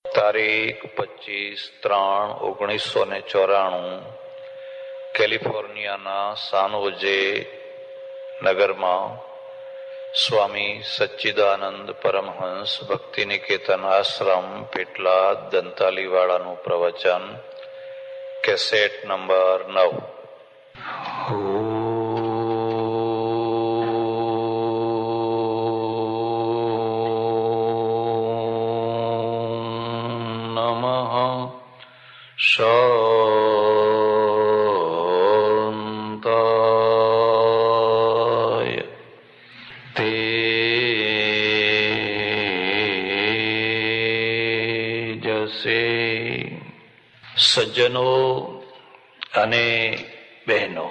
તારીખ 25/3/1994 કેલિફોર્નિયાના સાન હોજે નગરમાં સ્વામી સચ્ચિદાનંદ પરમહંસ ભક્તિ નિકેતન આશ્રમ પેટલા દંતાલીવાળાનું પ્રવચન, કેસેટ નંબર 9. શાંતાય તેજસે. સજ્જનો અને બહેનો,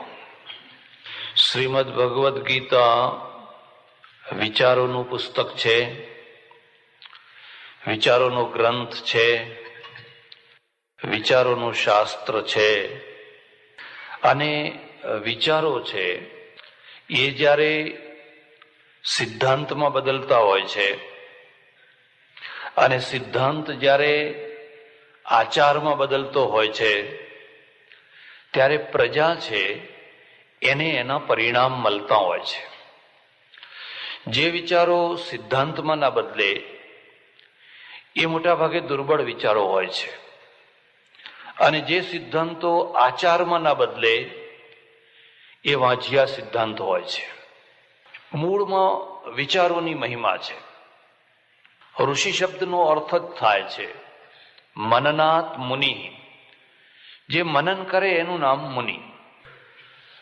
શ્રીમદ ભગવદ્ ગીતા વિચારોનું પુસ્તક છે, વિચારોનો ગ્રંથ છે, વિચારોનું શાસ્ત્ર છે. અને વિચારો છે એ જ્યારે સિદ્ધાંતમાં બદલતા હોય છે અને સિદ્ધાંત જ્યારે આચારમાં બદલતો હોય છે ત્યારે પ્રજા છે એને એના પરિણામ મળતા હોય છે. જે વિચારો સિદ્ધાંતમાં ના બદલે એ મોટા ભાગે દુર્બળ વિચારો હોય છે, અને જે સિદ્ધાંતો આચારમાં ના બદલે એ વાંઝિયા સિદ્ધાંત હોય છે. મૂળમાં વિચારોની મહિમા છે. ઋષિ શબ્દનો અર્થ જ થાય છે મનનાત મુનિ. જે મનન કરે એનું નામ મુનિ.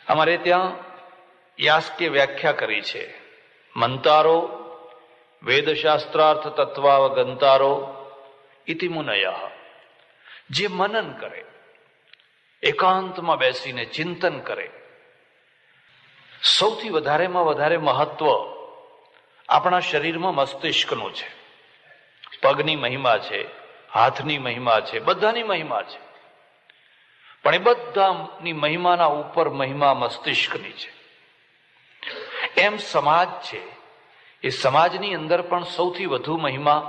અમારે ત્યાં યાસ્કે વ્યાખ્યા કરી છે, મંતારો વેદશાસ્ત્રાર્થ તત્વાવગંતારો ઇતિ મુનયઃ. જે મનન કરે, એકાંતમાં બેસીને ચિંતન કરે. સૌથી વધારેમાં વધારે મહત્વ આપણા શરીરમાં મસ્તિષ્કનું છે. પગની મહિમા છે, હાથની મહિમા છે, બધાની મહિમા છે, પણ એ બધાની મહિમાના ઉપર મહિમા મસ્તિષ્કની છે. એમ સમાજ છે, એ સમાજની અંદર પણ સૌથી વધુ મહિમા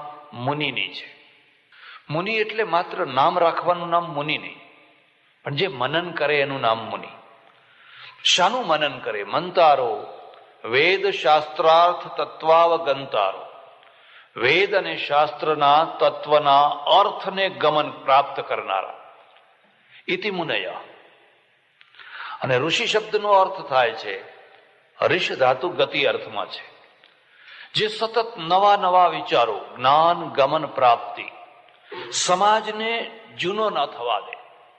મુનિની છે. મુનિ એટલે માત્ર નામ રાખવાનું નામ મુનિ નહીં, પણ જે મનન કરે એનું નામ મુનિ. શાનું મનન કરે? મંતારો વેદ શાસ્ત્રાર્થ તત્વાવગંતારો. વેદ અને શાસ્ત્રના તત્વના અર્થને ગમન પ્રાપ્ત કરનારા ઇતિ મુનય. અને ઋષિ શબ્દનો અર્થ થાય છે, હરીશ ધાતુ ગતિ અર્થમાં છે, જે સતત નવા નવા વિચારો, જ્ઞાન ગમન પ્રાપ્તિ, સમાજને જૂનો ન થવા દે,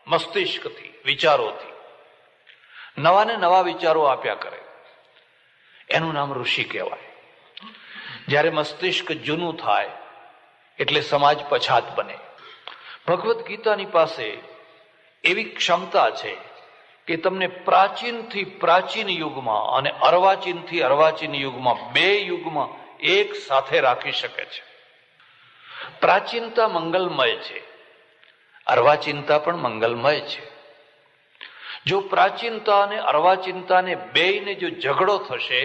મસ્તિષ્કથી, વિચારોથી નવાને નવા વિચારો આપ્યા કરે, એનું નામ ઋષિ કહેવાય. જ્યારે મસ્તિષ્ક જૂનું થાય એટલે સમાજ પછાત બને. ભગવદ્ ગીતાની પાસે એવી ક્ષમતા છે કે તમને પ્રાચીનથી પ્રાચીન યુગમાં અને અર્વાચીનથી અર્વાચીન યુગમાં, બે યુગમાં એક સાથે રાખી શકે છે. પ્રાચીનતા મંગલમય છે, અર્વાચીનતા પણ મંગલમય છે. જો પ્રાચીનતા અને અર્વાચીનતાને બેયને જો ઝઘડો થશે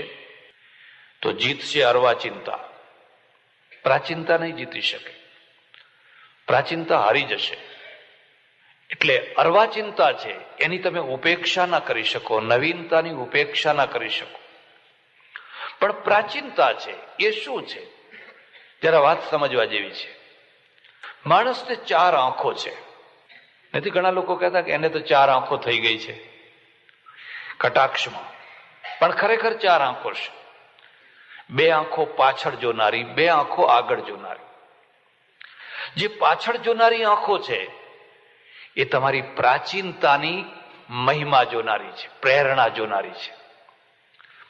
તો જીતશે અર્વાચીનતા. પ્રાચીનતા નહીં જીતી શકે, પ્રાચીનતા હારી જશે. એટલે અર્વાચીનતા છે એની તમે ઉપેક્ષા ના કરી શકો, નવીનતાની ઉપેક્ષા ના કરી શકો. પણ પ્રાચીનતા છે એ શું છે? જરા વાત સમજવા જેવી છે. માણસને 4 આંખો છે. નથી ઘણા લોકો કહેતા કે એને તો 4 આંખો થઈ ગઈ છે કટાક્ષમાં, પણ ખરેખર 4 આંખો છે. 2 આંખો પાછળ જોનારી, 2 આંખો આગળ જોનારી. જે પાછળ જોનારી આંખો છે એ તમારી પ્રાચીનતાની મહિમા જોનારી છે, પ્રેરણા જોનારી છે.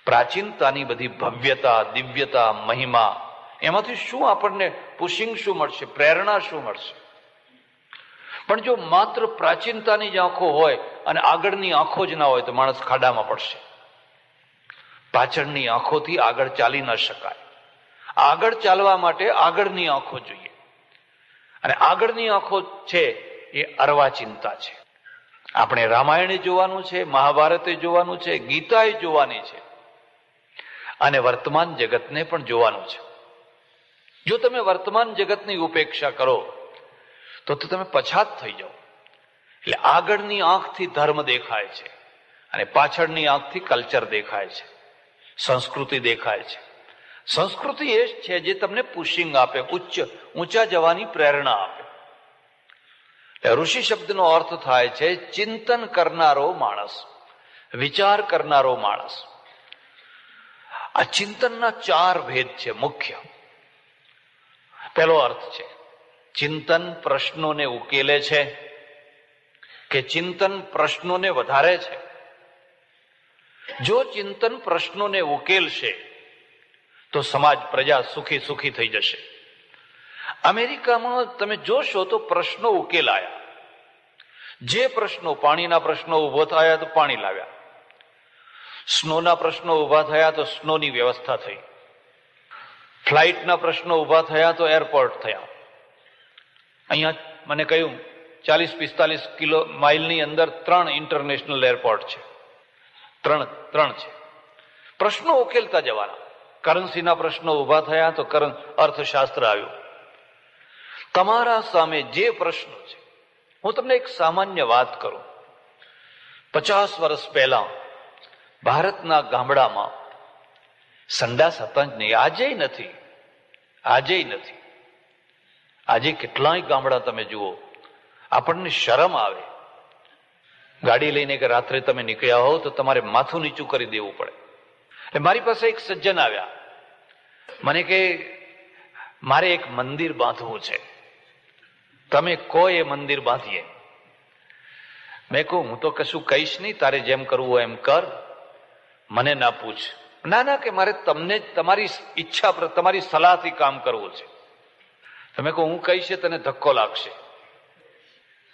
પ્રાચીનતાની બધી ભવ્યતા, દિવ્યતા, મહિમા, એમાંથી શું આપણને પુશિંગ શું મળશે, પ્રેરણા શું મળશે? પણ જો માત્ર પ્રાચીનતાની જ આંખો હોય અને આગળની આંખો જ ના હોય તો માણસ ખાડામાં પડશે. પાછળની આંખોથી આગળ ચાલી ન શકાય. આગળ ચાલવા માટે આગળની આંખો જોઈએ, અને આગળની આંખો છે એ અર્વાચીનતા છે. આપણે રામાયણે જોવાનું છે, મહાભારતે જોવાનું છે, ગીતાએ જોવાની છે, અને વર્તમાન જગતને પણ જોવાનું છે. જો તમે વર્તમાન જગતની ઉપેક્ષા કરો તો તમે પછાત થઈ જાઓ. એટલે આગળની આંખથી ધર્મ દેખાય છે અને પાછળની આંખથી કલ્ચર દેખાય છે, સંસ્કૃતિ દેખાય છે. સંસ્કૃતિ એ જ છે જે તમને પુશિંગ આપે, ઊંચા જવાની પ્રેરણા આપે. ઋષિ શબ્દનો અર્થ થાય છે ચિંતન કરનારો માણસ, વિચાર કરનારો માણસ. આ ચિંતનના 4 ભેદ છે મુખ્ય. પહેલો અર્થ છે ચિંતન પ્રશ્નોને ઉકેલે છે કે ચિંતન પ્રશ્નોને વધારે છે. જો ચિંતન પ્રશ્નોને ઉકેલશે તો સમાજ, પ્રજા સુખી થઈ જશે. અમેરિકામાં તમે જોશો તો પ્રશ્નો ઉકેલાયા. જે પ્રશ્નો, પાણીના પ્રશ્નો ઉભો થયા તો પાણી લાવ્યા, સ્નોના પ્રશ્નો ઉભા થયા તો સ્નોની વ્યવસ્થા થઈ, ફ્લાઇટના પ્રશ્નો ઉભા થયા તો એરપોર્ટ થયા. અહીંયા મને કહ્યું 40-45 માઇલની અંદર 3 ઇન્ટરનેશનલ એરપોર્ટ છે. ત્રણ છે. પ્રશ્નો ઉકેલતા જવાના. કરન્સીના પ્રશ્નો ઉભા થયા તો અર્થશાસ્ત્ર આવ્યું. તમારા સામે જે પ્રશ્નો છે, હું તમને એક સામાન્ય વાત કરું. 50 વર્ષ પહેલા ભારતના ગામડામાં સંડાસ હતા જ નહીં. આજે નથી. આજે કેટલાય ગામડા તમે જુઓ, આપણને શરમ આવે. ગાડી લઈને કે રાત્રે તમે નીકળ્યા હો તો તમારે માથું નીચું કરી દેવું પડે. એટલે મારી પાસે એક સજ્જન આવ્યા, મને કે મારે એક મંદિર બાંધવું છે, તમે કહો એ મંદિર બાંધીએ. મેં કહું હું તો કશું કહીશ નહીં, તારે જેમ કરવું હોય એમ કર, મને ના પૂછ. ના કે મારે તમને તમારી ઈચ્છા પર, તમારી સલાહથી કામ કરવું છે. તમે કહો હું કહીશ તને ધક્કો લાગશે,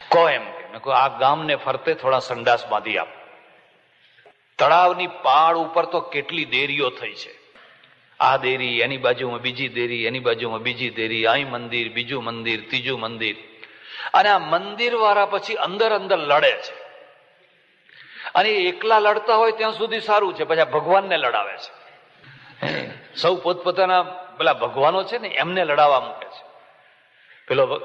કહો એમ કે. મેં કહું આ ગામને ફરતે થોડા સંડાસ બાંધી આપ. તળાવની પાળ ઉપર તો કેટલી દેરીઓ થઈ છે. આ દેરી, એની બાજુમાં બીજી દેરી, એની બાજુમાં બીજી દેરી, અહીં મંદિર, બીજું મંદિર, ત્રીજું મંદિર. અને આ મંદિર વાળા પછી અંદર લડે છે. અને એકલા લડતા હોય ત્યાં સુધી સારું છે, પછી ભગવાનને લડાવે છે. સૌ પોતપોતાના પેલા ભગવાનો છે ને એમને લડાવવા મૂકે છે.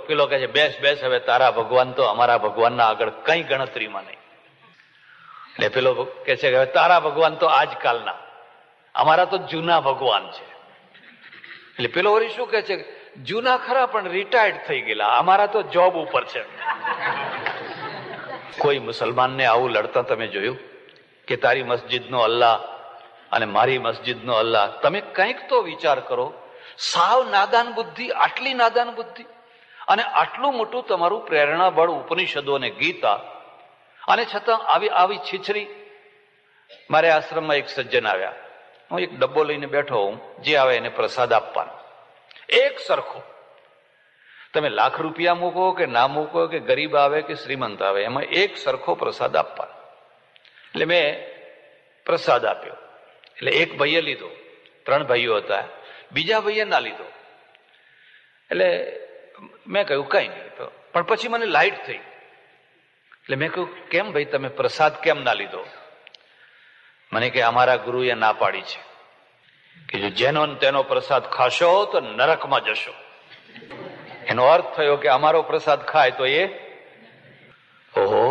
પેલો કહે છે બેસ હવે તારા ભગવાન તો અમારા ભગવાનના આગળ કઈ ગણતરીમાં નહીં. એટલે પેલો કે છે કે હવે તારા ભગવાન તો આજકાલના, અમારા તો જૂના ભગવાન છે. એટલે પેલો વળી શું કે છે, જૂના ખરા પણ રિટાયર્ડ થઈ ગયેલા, અમારા તો જોબ ઉપર છે. કોઈ મુસલમાનને આવું લડતા તમે જોયું કે તારી મસ્જિદનો અલ્લાહ અને મારી મસ્જિદનો અલ્લાહ? તમે કંઈક તો વિચાર કરો. સાવ નાદાન બુદ્ધિ, આટલી નાદાન બુદ્ધિ, અને આટલું મોટું તમારું પ્રેરણા બળ ઉપનિષદો અને ગીતા, અને છતાં આવી છીછરી. મારે આશ્રમમાં એક સજ્જન આવ્યા, હું એક ડબ્બો લઈને બેઠો હું, જે આવે એને પ્રસાદ આપવાનો એક સરખો. તમે લાખ રૂપિયા મૂકો કે ના મૂકો, કે ગરીબ આવે કે શ્રીમંત આવે, એમાં એક સરખો પ્રસાદ આપવાનો. એટલે મેં પ્રસાદ આપ્યો. એટલે એક ભાઈએ લીધો, 3 ભાઈઓ હતા, બીજા ભાઈએ ના લીધો. એટલે મેં કહ્યું કઈ નહીં, પણ પછી મને લાઈટ થઈ. એટલે મેં કહ્યું કેમ ભાઈ તમે પ્રસાદ કેમ ના લીધો? મને કે અમારા ગુરુએ ના પાડી છે કે જો જેનો તેનો પ્રસાદ ખાશો તો નરકમાં જશો. એનો અર્થ થયો કે અમારો પ્રસાદ ખાય તો એ. ઓહો,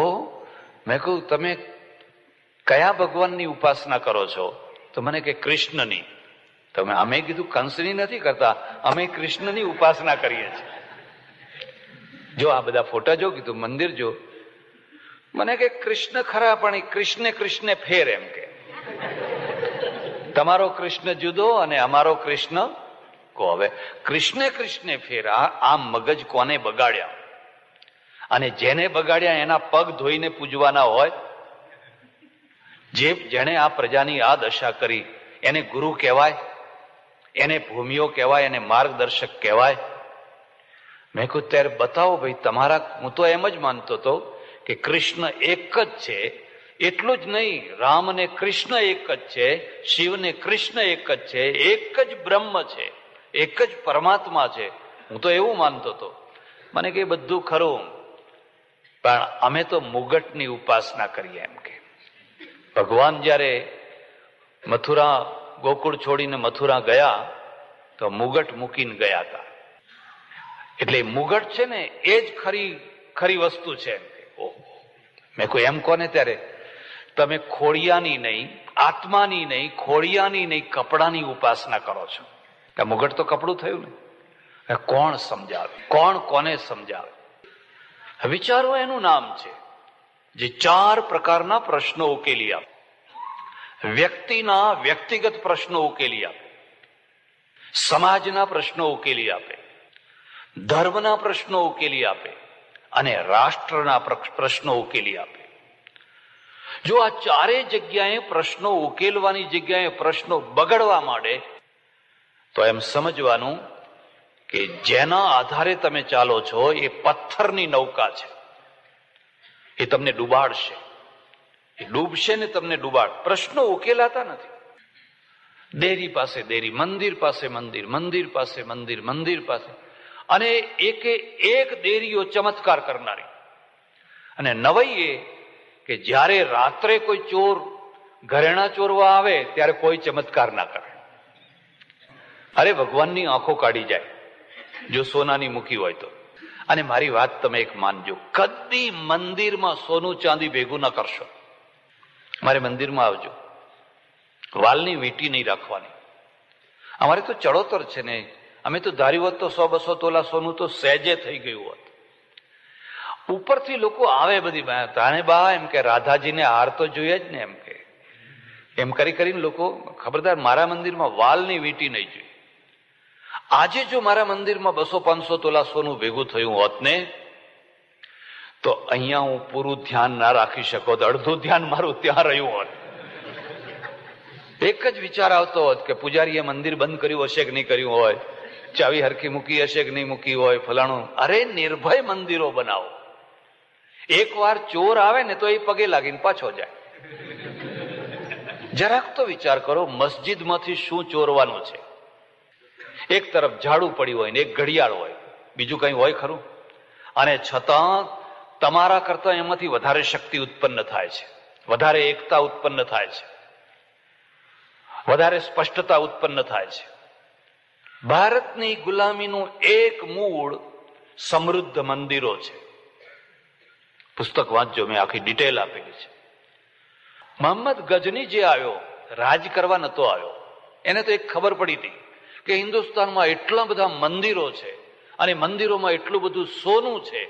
મેં કહ્યું તમે કયા ભગવાનની ઉપાસના કરો છો? તો મને કે કૃષ્ણની. તો અમે કીધું કંસની નથી કરતા, અમે કૃષ્ણની ઉપાસના કરીએ છીએ. જો આ બધા ફોટા જો, કીધું મંદિર જો. મને કે કૃષ્ણ ખરા પણ કૃષ્ણ ફેર, એમ કે તમારો કૃષ્ણ જુદો અને અમારો કૃષ્ણ કહો. હવે કૃષ્ણ ફેર, આ મગજ કોને બગાડ્યા? અને જેને બગાડ્યા એના પગ ધોઈને પૂજવાના હોય. જેણે આ પ્રજાની આ દશા કરી એને ગુરુ કહેવાય, એને ભૂમિઓ કહેવાય, એને માર્ગદર્શક કહેવાય. મેં કહ્યું ત્યારે બતાવો ભાઈ તમારા. હું તો એમ જ માનતો હતો કે કૃષ્ણ એક જ છે. એટલું જ નહીં, રામ ને કૃષ્ણ એક જ છે, શિવ ને કૃષ્ણ એક જ છે, એક જ બ્રહ્મ છે, એક જ પરમાત્મા છે. હું તો એવું માનતો હતો. મને કે બધું ખરું, પણ અમે તો મુગટની ઉપાસના કરીએ. એમ કે ભગવાન જયારે મથુરા, ગોકુળ છોડીને મથુરા ગયા તો મુગટ મૂકીને ગયા હતા. એટલે મુગટ છે ને એ જ ખરી વસ્તુ છે. મેં કોઈ એમ કોને ત્યારે તમે ખોડિયાની નહીં, આત્માની નહીં, ખોડિયાની નહીં, કપડાની ઉપાસના કરો છો. મુગટ તો કપડું થયું ને. કોણ સમજાવે? કોણ કોને સમજાવે? વિચારો એનું નામ છે જે 4 પ્રકારના પ્રશ્નો ઉકેલી આપે. વ્યક્તિના વ્યક્તિગત પ્રશ્નો ઉકેલી આપે, સમાજના પ્રશ્નો ઉકેલી આપે, ધર્મના પ્રશ્નો ઉકેલી આપે અને રાષ્ટ્રના પ્રશ્નો ઉકેલી આપે. જો આ 4 જગ્યાએ પ્રશ્નો ઉકેલવાની જગ્યાએ પ્રશ્નો બગડવા માંડે તો એમ સમજવાનું કે જેના આધારે તમે ચાલો છો એ પથ્થરની નૌકા છે. એ તમને ડૂબાડશે, એ ડૂબશે ને તમને ડૂબાડ. પ્રશ્નો ઉકેલાતા નથી. દેરી પાસે દેરી, મંદિર પાસે મંદિર, મંદિર પાસે મંદિર, મંદિર પાસે, અને એકે એક દેરીઓ ચમત્કાર કરનારી. અને નવાઈ એ કે જ્યારે રાત્રે કોઈ ચોર ઘરેણા ચોરવા આવે ત્યારે કોઈ ચમત્કાર ના કરે. અરે ભગવાનની આંખો કાઢી જાય જો સોનાની મૂકી હોય તો. અને મારી વાત તમે એક માનજો, કદી મંદિરમાં સોનું ચાંદી ભેગું ન કરશો. મારે મંદિરમાં આવજો, વાલની વીંટી નહીં રાખવાની. અમારે તો ચડોતર છે ને, અમે તો ધારી હોત તો 100-200 તોલા સોનું તો સહેજે થઈ ગયું હોત. ઉપરથી લોકો આવે બધી તાણે બા એમ કે રાધાજીને હાર તો જોઈએ જ ને, એમ કે એમ કરીને લોકો ખબરદાર મારા મંદિરમાં વાલની વીંટી નહીં જોઈએ. આજે જો મારા મંદિરમાં 200-500 તોલા સોનું ભેગું થયું હોત ને તો અહીંયા હું પૂરું ધ્યાન ના રાખી શકો, અડધું ધ્યાન મારું ત્યાં રહ્યું હોત. એક જ વિચાર આવતો હોત કે પૂજારીએ મંદિર બંધ કર્યું હશે કે નહીં કર્યું હોય, ચાવી હરખી મૂકી હશે કે નહીં મૂકી હોય, ફલાણું. અરે નિર્ભય મંદિરો બનાવો. એક વાર ચોર આવે ને તો એ પગે લાગીને પાછો જાય. જરાક તો વિચાર કરો, મસ્જિદમાંથી શું ચોરવાનું છે? એક તરફ ઝાડુ પડ્યું હોય ને એક ઘડિયાળ હોય, બીજું કઈ હોય ખરું? અને છતાં તમારા કરતા એમાંથી વધારે શક્તિ ઉત્પન્ન થાય છે, વધારે એકતા ઉત્પન્ન થાય છે, વધારે સ્પષ્ટતા ઉત્પન્ન થાય છે. ભારતની ગુલામીનું એક મૂળ સમૃદ્ધ મંદિરો છે. પુસ્તક વાંચજો, મેં આખી ડિટેલ આપેલી છે. મોહમ્મદ ગજની જે આવ્યો, રાજ કરવા નતો આવ્યો. એને તો એક ખબર પડી હતી કે હિન્દુસ્તાનમાં એટલા બધા મંદિરો છે અને મંદિરોમાં એટલું બધું સોનું છે,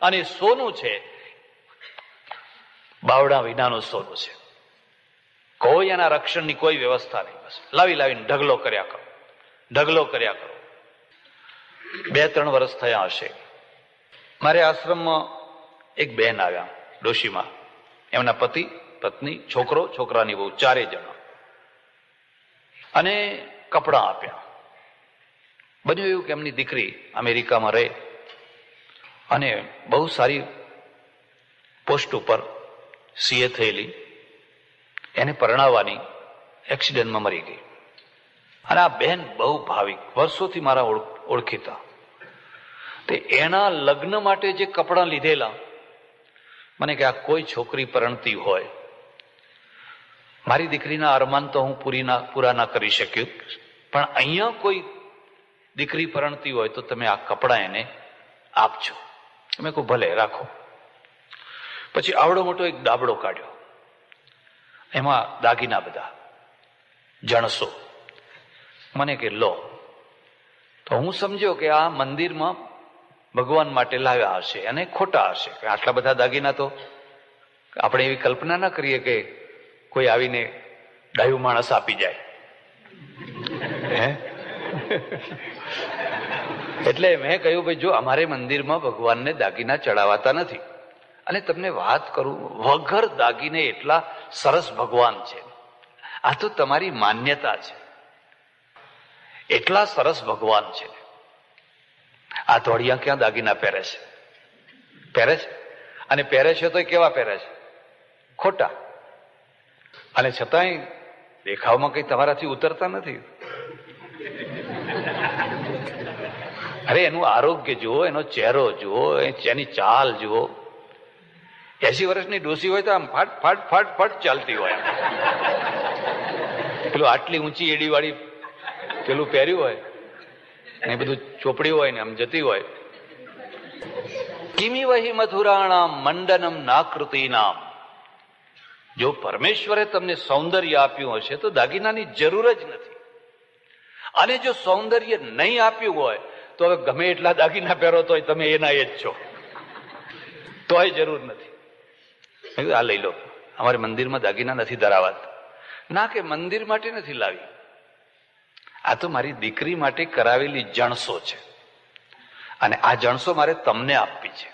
અને સોનું છે બાવડા વિનાનું સોનું છે. કોઈ એના રક્ષણની કોઈ વ્યવસ્થા નહીં. બસ લાવીને ઢગલો કર્યા કરો, ઢગલો કર્યા કરો. 2-3 વર્ષ થયા હશે, મારે આશ્રમમાં એક બહેન આવ્યા, ડોશીમાં. એમના પતિ, પત્ની, છોકરો, છોકરાની બહુ, 4 જણા. અને કપડાં આપ્યા. બન્યું એવું કે એમની દીકરી અમેરિકામાં રહે અને બહુ સારી પોસ્ટ ઉપર સીએ થયેલી, એને પરણાવવાની, એક્સિડન્ટમાં મરી ગઈ. અને આ બહેન બહુ ભાવિક, વર્ષોથી મારા ઓળખીતા. તે એના લગ્ન માટે જે કપડાં લીધેલા, મને કે આ કોઈ છોકરી પરણતી હોય, મારી દીકરીના અરમાન તો હું પૂરા ના કરી શક્યું, પણ અહીંયા કોઈ દીકરી પરણતી હોય તો તમે આ કપડાં એને આપજો. મેં કહું ભલે, રાખો. પછી આવડો મોટો એક ડાબડો કાઢ્યો, એમાં દાગીના બધા, જણસો. મને કે લો. તો હું સમજ્યો કે આ મંદિરમાં ભગવાન માટે લાવ્યા હશે અને ખોટા હશે. આટલા બધા દાગીના તો આપણે એવી કલ્પના ના કરીએ કે કોઈ આવીને ડાયું માણસ આપી જાય. એટલે મેં કહ્યું ભાઈ જો અમારે મંદિરમાં ભગવાનને દાગીના ચડાવાતા નથી. અને તમને વાત કરું, વગર દાગીને એટલા સરસ ભગવાન છે. આ તો તમારી માન્યતા છે. એટલા સરસ ભગવાન છે. આ ધોળિયા ક્યાં દાગીના પહેરે છે? પહેરે છે. અને પહેરે છે તો કેવા પહેરે છે? ખોટા. અને છતાંય દેખાવમાં કઈ તમારાથી ઉતરતા નથી. અરે એનું આરોગ્ય જુઓ, એનો ચહેરો જુઓ, એની ચાલ જુઓ. 80 વર્ષની ડોસી હોય તો આમ ફાટ ફાટ ફાટ ફાટ ચાલતી હોય. પેલું આટલી ઊંચી એડી વાળી પેલું પહેર્યું હોય ને બધું ચોપડી હોય ને આમ જતી હોય, કિમિ વહી મધુરાણામ મંડનમ નાકૃતિનામ. જો પરમેશ્વરે તમને સૌંદર્ય આપ્યું હશે તો દાગીનાની જરૂર જ નથી. અને જો સૌંદર્ય નહીં આપ્યું હોય તો હવે ગમે એટલા દાગીના પહેરો તોય તમે એના એ જ છો, તોય જરૂર નથી. આ લઈ લો, અમારે મંદિરમાં દાગીના નથી ધરાવાતા. ના, કે મંદિર માટે નથી લાવી, આ તો મારી દીકરી માટે કરાવેલી જણસો છે અને આ જણસો મારે તમને આપવી છે.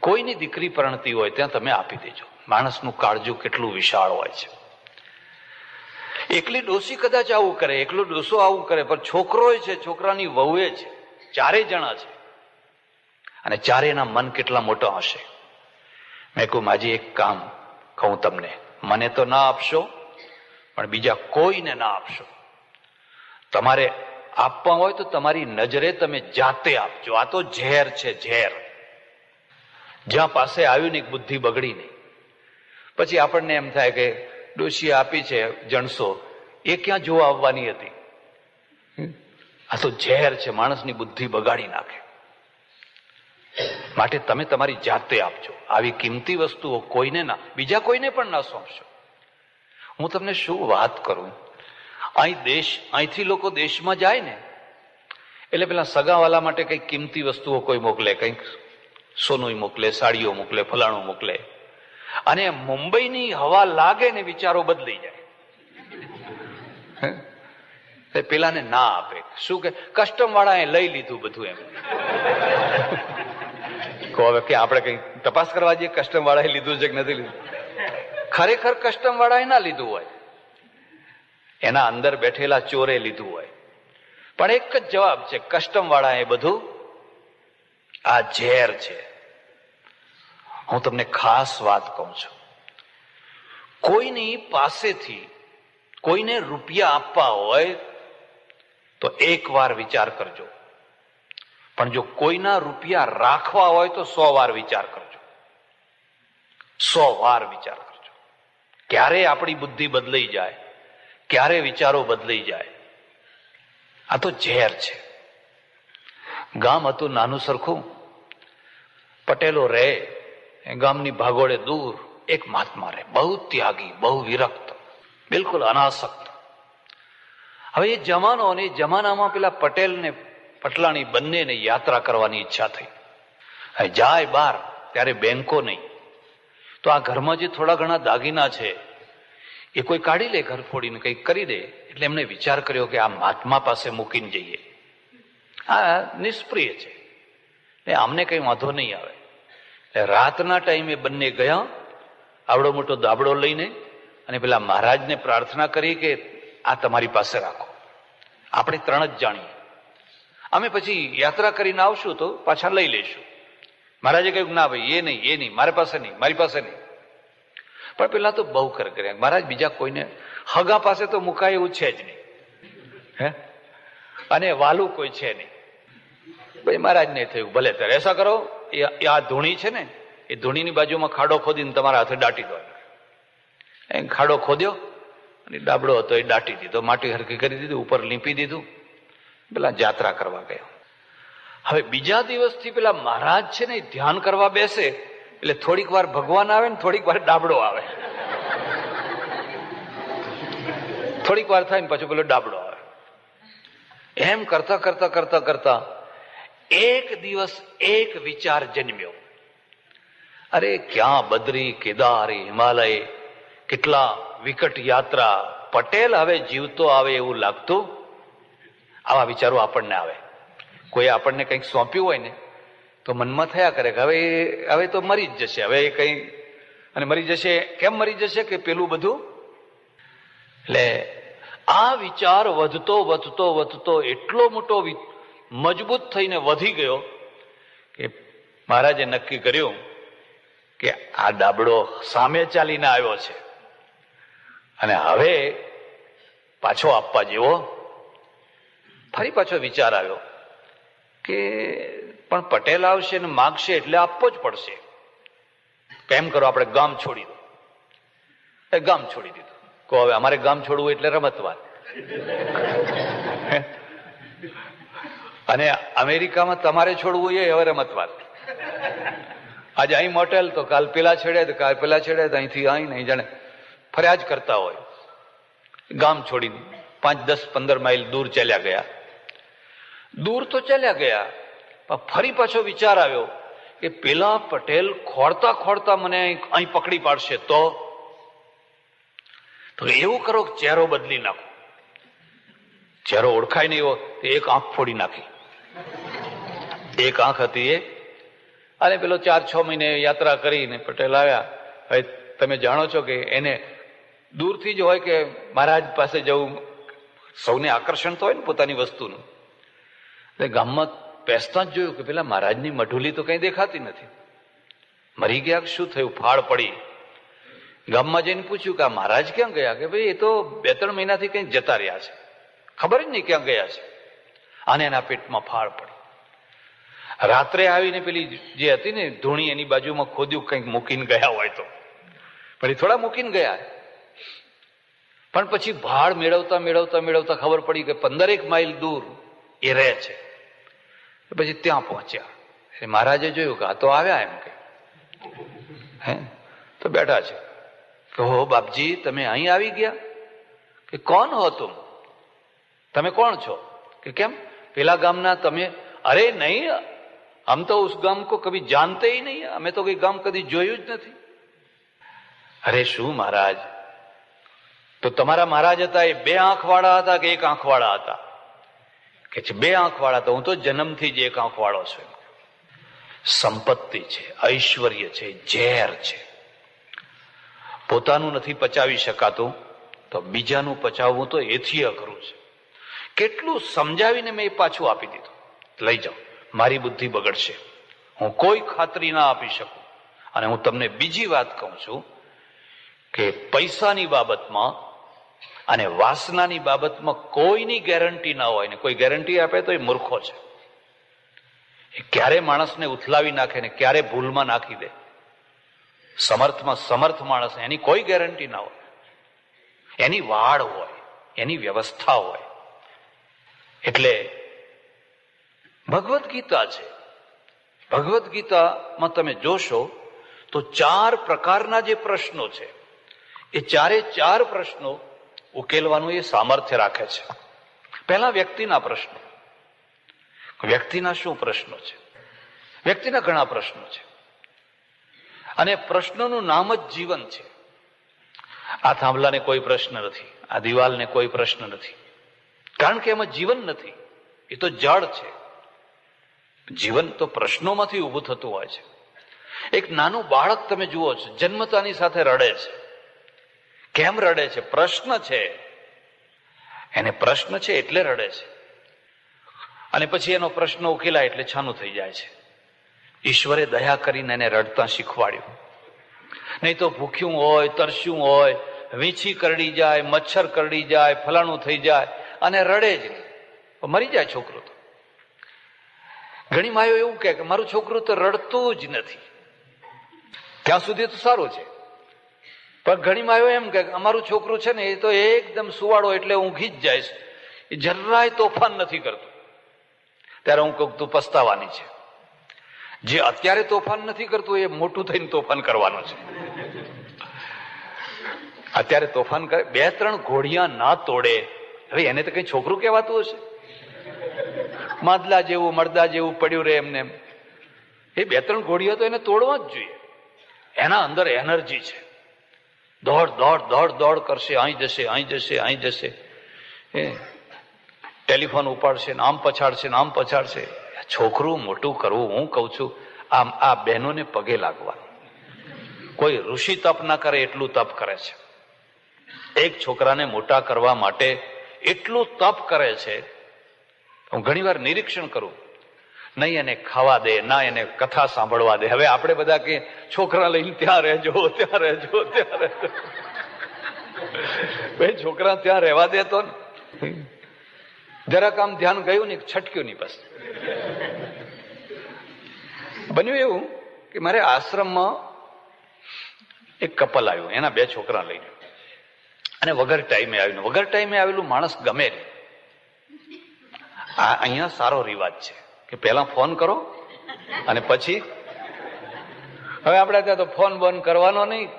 કોઈની દીકરી પરણતી હોય ત્યાં તમે આપી દેજો. માણસનું કાળજું કેટલું વિશાળ હોય છે. એકલી ડોસી કદાચ આવું કરે, એકલો ડોસો આવું કરે, પણ છોકરો છે, છોકરાની વહુએ છે, ચારે જણા છે અને ચારેના મન કેટલા મોટા હશે. મેં કહું માજી એક કામ કહું તમને, મને તો ના આપશો પણ બીજા કોઈને ના આપશો. તમારે આપવા હોય તો તમારી નજરે તમે જાતે આપજો. આ તો ઝેર છે, ઝેર. જ્યાં પાસે આવ્યું ને બુદ્ધિ બગડી નહીં. પછી આપણને એમ થાય કે ડોશી આપી છે જણસો, એ ક્યાં જોવા આવવાની હતી. આ તો ઝેર છે, માણસની બુદ્ધિ બગાડી નાખે. માટે તમે તમારી જાતે આપજો. આવી કિંમતી વસ્તુઓ કોઈને ના, બીજા કોઈને પણ ના સોંપશો. હું તમને શું વાત કરું, અહીંથી લોકો દેશમાં જાય ને એટલે પેલા સગાવાલા માટે કઈક કિંમતી વસ્તુઓ કોઈ મોકલે, કઈક સોનું મોકલે, સાડીઓ મોકલે, ફલાણું મોકલે, અને મુંબઈની હવા લાગે ને વિચારો બદલી જાય. પેલાને ના આપે. શું કે કસ્ટમ વાળા લઈ લીધું બધું. એમ હવે કે આપણે કઈ તપાસ કરવા જઈએ કસ્ટમ વાળાએ લીધું છે કે નથી લીધું. ખરેખર કસ્ટમ વાળાએ ના લીધું હોય, એના અંદર બેઠેલા ચોરે લીધું હોય. પણ એક જ જવાબ છે, કસ્ટમ વાળાએ બધું. આ ઝેર છે. હું તમને ખાસ વાત કહું છું, કોઈની પાસેથી કોઈને રૂપિયા આપવા હોય તો એક વાર વિચાર કરજો, પણ જો કોઈના રૂપિયા રાખવા હોય તો 100 વાર વિચાર કરજો. 100 વાર વિચાર કરજો. ક્યારે આપણી બુદ્ધિ બદલાઈ જાય, ક્યારે વિચારો બદલાઈ જાય. આ તો ઝેર છે. ગામ હતું નાનું સરખું, પટેલો રહે, ગામની ભાગોળે દૂર એક મહાત્મા રહે, બહુ ત્યાગી, બહુ વિરક્ત, બિલકુલ અનાસક્ત. હવે એ જમાનો, અને એ જમાનામાં પેલા પટેલ ને પટલાણી બંનેને યાત્રા કરવાની ઈચ્છા થઈ. જાય બહાર ત્યારે બેંકો નહીં, તો આ ઘરમાં જે થોડા ઘણા દાગીના છે એ કોઈ કાઢી લે, ઘર ફોડીને કંઈક કરી દે. એટલે એમને વિચાર કર્યો કે આ મહાત્મા પાસે મૂકીને જઈએ. આ નિષ્પ્રિય છે, આમને કઈ વાંધો નહીં આવે. રાતના ટાઈમે બંને ગયા, આવડો મોટો દાબડો લઈને, અને પેલા મહારાજને પ્રાર્થના કરી કે આ તમારી પાસે રાખો, આપણે 3 જ જાણીએ, અમે પછી યાત્રા કરીને આવશું તો પાછા લઈ લઈશું. મહારાજે કહ્યું ના ભાઈ, એ નહીં, મારી પાસે નહીં. પણ પેલા તો બહુ કર્યા, મહારાજ બીજા કોઈને હગા પાસે તો મુકાય એવું છે જ નહીં, અને વાલું કોઈ છે નહીં. ભાઈ મહારાજ ને થયું ભલે ત્યારે એસા કરો, આ ધૂણી છે ને, એ ધૂણીની બાજુમાં ખાડો ખોદીને તમારા હાથે દાટી દો. એ ખાડો ખોદ્યો અને ડાબડો હતો એ દાટી દીધો, માટી હરકી કરી દીધું, ઉપર લીંપી દીધું. પેલા યાત્રા કરવા ગયા. હવે બીજા દિવસથી પેલા મહારાજ છે ને ધ્યાન કરવા બેસે એટલે થોડીક વાર ભગવાન આવે ને થોડીક વાર ડાબડો આવે, થોડીક વાર થાય ને પછી પેલો ડાબડો આવે. એમ કરતા કરતા કરતા કરતા એક દિવસ એક વિચાર જન્મ્યો. અરે ક્યાં બદ્રી, કેદાર, હિમાલય, કેટલા વિકટ યાત્રા, પટેલ હવે જીવતો આવે એવું લાગતું. આવા વિચારો આપણને આવે. કોઈ આપણને કંઈક સોંપ્યું હોય ને તો મનમાં થયા કરે કે હવે તો મરી જ જશે, હવે કઈ, અને મરી જશે. કેમ મરી જશે કે પેલું બધું. એટલે આ વિચાર વધતો વધતો વધતો એટલો મોટો મજબૂત થઈને વધી ગયો કે મહારાજે નક્કી કર્યું કે આ ડાબડો સામે ચાલીને આવ્યો છે અને હવે પાછો આપવા જેવો. ફરી પાછો વિચાર આવ્યો કે પણ પટેલ આવશે ને માગશે એટલે આપવો જ પડશે. કેમ કરો, આપણે ગામ છોડી દો. એ ગામ છોડી દીધું. કહો હવે અમારે ગામ છોડવું એટલે રમતવાત. અને અમેરિકામાં તમારે છોડવું એ હવે રમતવાત. આજે અહીં મોટેલ તો કાલ પેલા છેડે, તો કાલ પેલા છેડે, તો અહીંથી અહીં નહીં જાણે ફર્યા જ કરતા હોય. ગામ છોડી 5, 10, 15 માઇલ દૂર ચાલ્યા ગયા. દૂર તો ચાલ્યા ગયા, પણ ફરી પાછો વિચાર આવ્યો કે પેલા પટેલ ખોડતા ખોડતા મને અહીં પકડી પાડશે તો એવું કરો કે ચહેરો બદલી નાખો. ચહેરો ઓળખાય નહીં એવો, એક આંખ ફોડી નાખી. એક આંખ હતી એ. અને પેલો 4-6 મહિને યાત્રા કરીને પટેલ આવ્યા. હવે તમે જાણો છો કે એને દૂરથી જ હોય કે મહારાજ પાસે જવું, સૌને આકર્ષણ તો હોય ને પોતાની વસ્તુનું. એટલે ગામમાં પેસતા જ જોયું કે પેલા મહારાજની મઢુલી તો કઈ દેખાતી નથી. મરી ગયા શું થયું? ફાળ પડી. ગામમાં જઈને પૂછ્યું કે આ મહારાજ ક્યાં ગયા? કે ભાઈ એ તો 2-3 મહિનાથી કઈ જતા રહ્યા છે, ખબર જ નહીં ક્યાં ગયા છે. અને એના પેટમાં ફાળ પડી. રાત્રે આવીને પેલી જે હતી ને ધૂણી, એની બાજુમાં ખોદ્યું કંઈક મૂકીને ગયા હોય તો, પણ થોડા મૂકીને ગયા. પણ પછી ભાડ મેળવતા મેળવતા મેળવતા ખબર પડી કે 15 માઇલ દૂર એ રહે છે. પછી ત્યાં પહોંચ્યા. મહારાજે જોયું કે આ તો આવ્યા, એમ કે હે તો બેઠા છે. કે હો બાપજી, તમે અહીં આવી ગયા? કે કોણ હો તુમ? તમે કોણ છો? કે કેમ પેલા ગામના તમે? અરે નહીં, हम तो उस गांव को कभी जानते ही नहीं, हमें तो कोई गांव कभी જોયું જ નથી. અરે શું મહારાજ, તો તમારા મહારાજ હતા એ 2 આંખ વાળા હતા કે 1 આંખ વાળા હતા? કે છે 2 આંખ વાળા. તો હું તો જન્મથી જ 1 આંખ વાળો છું. સંપત્તિ છે, ઐશ્વર્ય છે, ઝેર છે. પોતાનું નથી પચાવી શકાતું તો બીજાનું પચાવવું તો એથી અઘરું છે. કેટલું સમજાવીને મેં પાછું આપી દીધું, લઈ જાઓ, મારી બુદ્ધિ બગડશે, હું કોઈ ખાતરી ના આપી શકું. અને હું તમને બીજી વાત કહું છું કે પૈસાની બાબતમાં અને વાસનાની બાબતમાં કોઈની ગેરંટી ના હોય. ને કોઈ ગેરંટી આપે તો એ મૂર્ખો છે. એ ક્યારે માણસને ઉથલાવી નાખે ને ક્યારે ભૂલમાં નાખી દે. સમર્થમાં સમર્થ માણસ, એની કોઈ ગેરંટી ના હોય. એની વાડ હોય, એની વ્યવસ્થા હોય. એટલે ભગવદ્ ગીતા છે. ભગવદ્ ગીતામાં તમે જોશો તો 4 પ્રકારના જે પ્રશ્નો છે, એ 4 પ્રશ્નો ઉકેલવાનું એ સામર્થ્ય રાખે છે. પહેલા વ્યક્તિના પ્રશ્નો. વ્યક્તિના શું પ્રશ્નો છે? વ્યક્તિના ઘણા પ્રશ્નો છે, અને પ્રશ્નોનું નામ જ જીવન છે. આ થાંભલાને કોઈ પ્રશ્ન નથી, આ દિવાલને કોઈ પ્રશ્ન નથી, કારણ કે એમાં જીવન નથી. એ તો જળ છે. જીવન તો પ્રશ્નોમાંથી ઊભું થતું હોય છે. એક નાનું બાળક તમે જુઓ છો, જન્મતાની સાથે રડે છે. કેમ રડે છે? પ્રશ્ન છે. એને પ્રશ્ન છે એટલે રડે છે. અને પછી એનો પ્રશ્ન ઉકેલાય એટલે છાનું થઈ જાય છે. ઈશ્વરે દયા કરીને એને રડતા શીખવાડ્યું. નહીં તો ભૂખ્યું હોય, તરસ્યું હોય, વીંછી કરડી જાય, મચ્છર કરડી જાય, ફલાણું થઈ જાય અને રડે જ નહીં, મરી જાય છોકરો. તો ઘણી માયો એવું કહે કે મારું છોકરું તો રડતું જ નથી. ત્યાં સુધી તો સારું છે. પણ ઘણી માયો એમ કે અમારું છોકરું છે ને એ તો એકદમ સુવાડો એટલે ઊંઘી જ જાય છે, એ જરાય તોફાન નથી કરતું. ત્યારે હું કહું તું પસ્તાવાની છે. જે અત્યારે તોફાન નથી કરતું એ મોટું થઈને તોફાન કરવાનું છે. અત્યારે તોફાન કરે, 2-3 ઘોડિયા ના તોડે, હવે એને તો કઈ છોકરું કહેવાતું હશે? માદલા જેવું મળદા જેવું પડ્યું રહે એમને. એ 2-3 ઘોડિયા તો એને તોડવા જ જોઈએ. એના અંદર એનર્જી છે. દોડ દોડ દોડ દોડ કરશે, અહીં જશે, અહીં જશે, અહીં જશે, એ ટેલિફોન ઉપાડશે, આમ પછાડશે, આમ પછાડશે. છોકરું મોટું કરવું, હું કઉ છું આમ આ બહેનોને પગે લાગવાનું. કોઈ ઋષિ તપ ના કરે એટલું તપ કરે છે. એક છોકરાને મોટા કરવા માટે એટલું તપ કરે છે. હું ઘણી વાર નિરીક્ષણ કરું, નહીં એને ખાવા દે, ના એને કથા સાંભળવા દે. હવે આપણે બધા કે છોકરા લઈને ત્યાં રહેજો, ત્યાં રહેજો, ત્યાં રહેજો. ભાઈ છોકરા ત્યાં રહેવા દે તો જરાક આમ ધ્યાન ગયું ને છટક્યું નહીં. બસ બન્યું એવું કે મારે આશ્રમમાં એક કપલ આવ્યું, એના 2 છોકરા લઈને, અને વગર ટાઈમે આવ્યું. વગર ટાઈમે આવેલું માણસ ગમે નહીં. અહીંયા સારો રિવાજ છે કે પહેલા ફોન કરો અને પછી હવે આપણે ત્યાં તો ફોન બોન કરવાનો નહીં,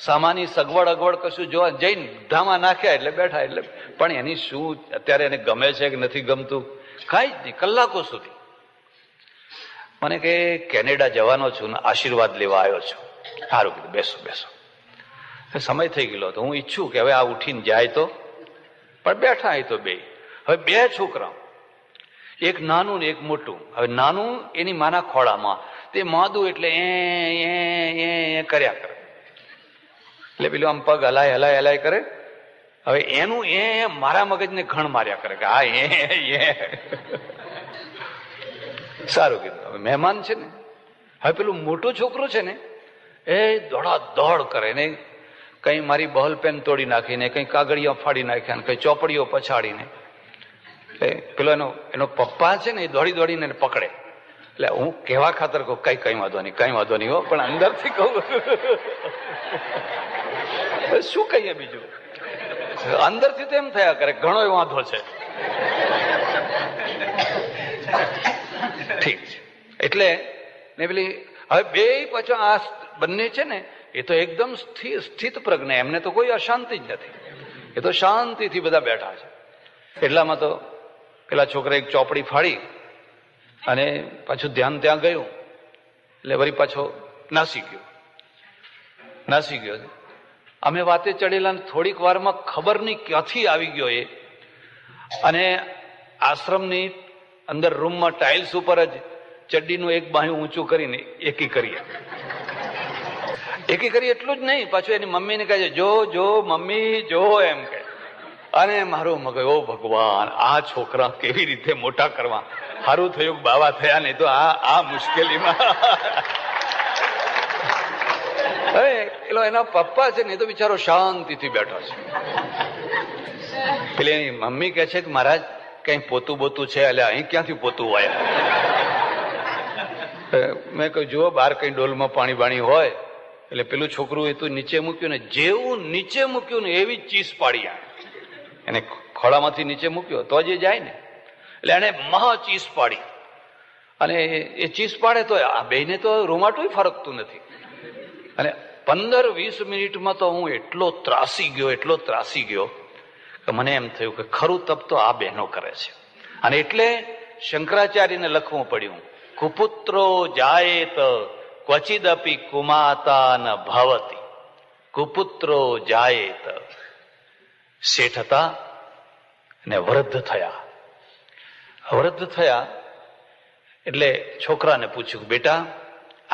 સામાની સગવડ અગવડ કશું જોવા જઈને ધામા નાખ્યા એટલે બેઠા. એટલે પણ એની શું અત્યારે એને ગમે છે કે નથી ગમતું કઈ જ નહીં. કલાકો સુધી મને કે કેનેડા જવાનો છું ને આશીર્વાદ લેવા આવ્યો છું. સારું કીધું, બેસો બેસો. સમય થઈ ગયેલો હતો. હું ઈચ્છું કે હવે આ ઉઠીને જાય તો, પણ બેઠા એ તો બે. હવે બે છોકરા, એક નાનું ને એક મોટું. હવે નાનું એની માના ખોળામાં, તે માદું એટલે એ કર્યા કરે. એટલે પેલું આમ પગ હલાય હલાય હલાય કરે. હવે એનું એ મારા મગજને ઘણ માર્યા કરે કે હા એ સારું કીધું. હવે મહેમાન છે ને, હવે પેલું મોટું છોકરું છે ને એ દોડા દોડ કરે ને, કઈ મારી બોલ પેન તોડી નાખીને, કઈ કાગળિયા ફાડી નાખ્યા, કઈ ચોપડીઓ પછાડીને. પેલો એનો પપ્પા છે ને એ દોડી દોડીને એને પકડે. એટલે હું કેવા ખાતર કહું કઈ વાંધો નહીં, કઈ વાંધો નહીં હો, પણ અંદરથી કહું શું કહીએ બીજું. અંદરથી તો એમ થયા કરે ઘણો વાંધો છે. ઠીક છે. એટલે ને પેલી હવે બે પાછો આ બંને છે ને એ તો એકદમ સ્થિત પ્રજ્ઞા, એમને તો કોઈ અશાંતિ જ નથી. એ તો શાંતિથી બધા બેઠા છે. એટલામાં તો પેલા છોકરા એક ચોપડી ફાડી અને પાછું ધ્યાન ત્યાં ગયું એટલે વળી પાછો નાસી ગયો. અમે વાતે ચડેલા થોડીક વારમાં ખબર નહીં ક્યાંથી આવી ગયો એ, અને આશ્રમની અંદર રૂમમાં ટાઇલ્સ ઉપર જ ચડ્ડીનું એક બાહ્યું ઊંચું કરીને એકી કરીએ. એટલું જ નહીં, પાછું એની મમ્મીને કહે છે જો મમ્મી જો એમ કે. અને મારું મગજ ઓ ભગવાન, આ છોકરા કેવી રીતે મોટા કરવા. સારું થયું બાવા થયા, નહીં તો આ મુશ્કેલીમાં. હવે પેલો એના પપ્પા છે ને એ તો બિચારો શાંતિથી બેઠો છે. પેલી એની મમ્મી કે છે કે મહારાજ કઈ પોતું બોતું છે? એટલે અહીં ક્યાંથી પોતું હોય? મેં કહ્યું જુઓ બહાર કઈ ડોલમાં પાણી બાણી હોય. એટલે પેલું છોકરું એ તો નીચે મૂક્યું ને, જેવું નીચે મૂક્યું ને એવી ચીસ પાડી એને ખોળામાંથી નીચે મૂક્યો તો જે જાય ને. એટલે એને મહા ચીસ પાડી, અને એ ચીસ પાડે તો આ બેને તો રૂમાટું ફરકતું નથી. અને 15-20 મિનિટમાં તો હું એટલો ત્રાસી ગયો કે મને એમ થયું કે ખરું તપ તો આ બહેનો કરે છે. અને એટલે શંકરાચાર્યને લખવું પડ્યું, કુપુત્રો જાયેત ક્વચિદપી કુમાતા ન ભવતી. કુપુત્રો જાયેત. શેઠ હતા અને વૃદ્ધ થયા એટલે છોકરાને પૂછ્યું બેટા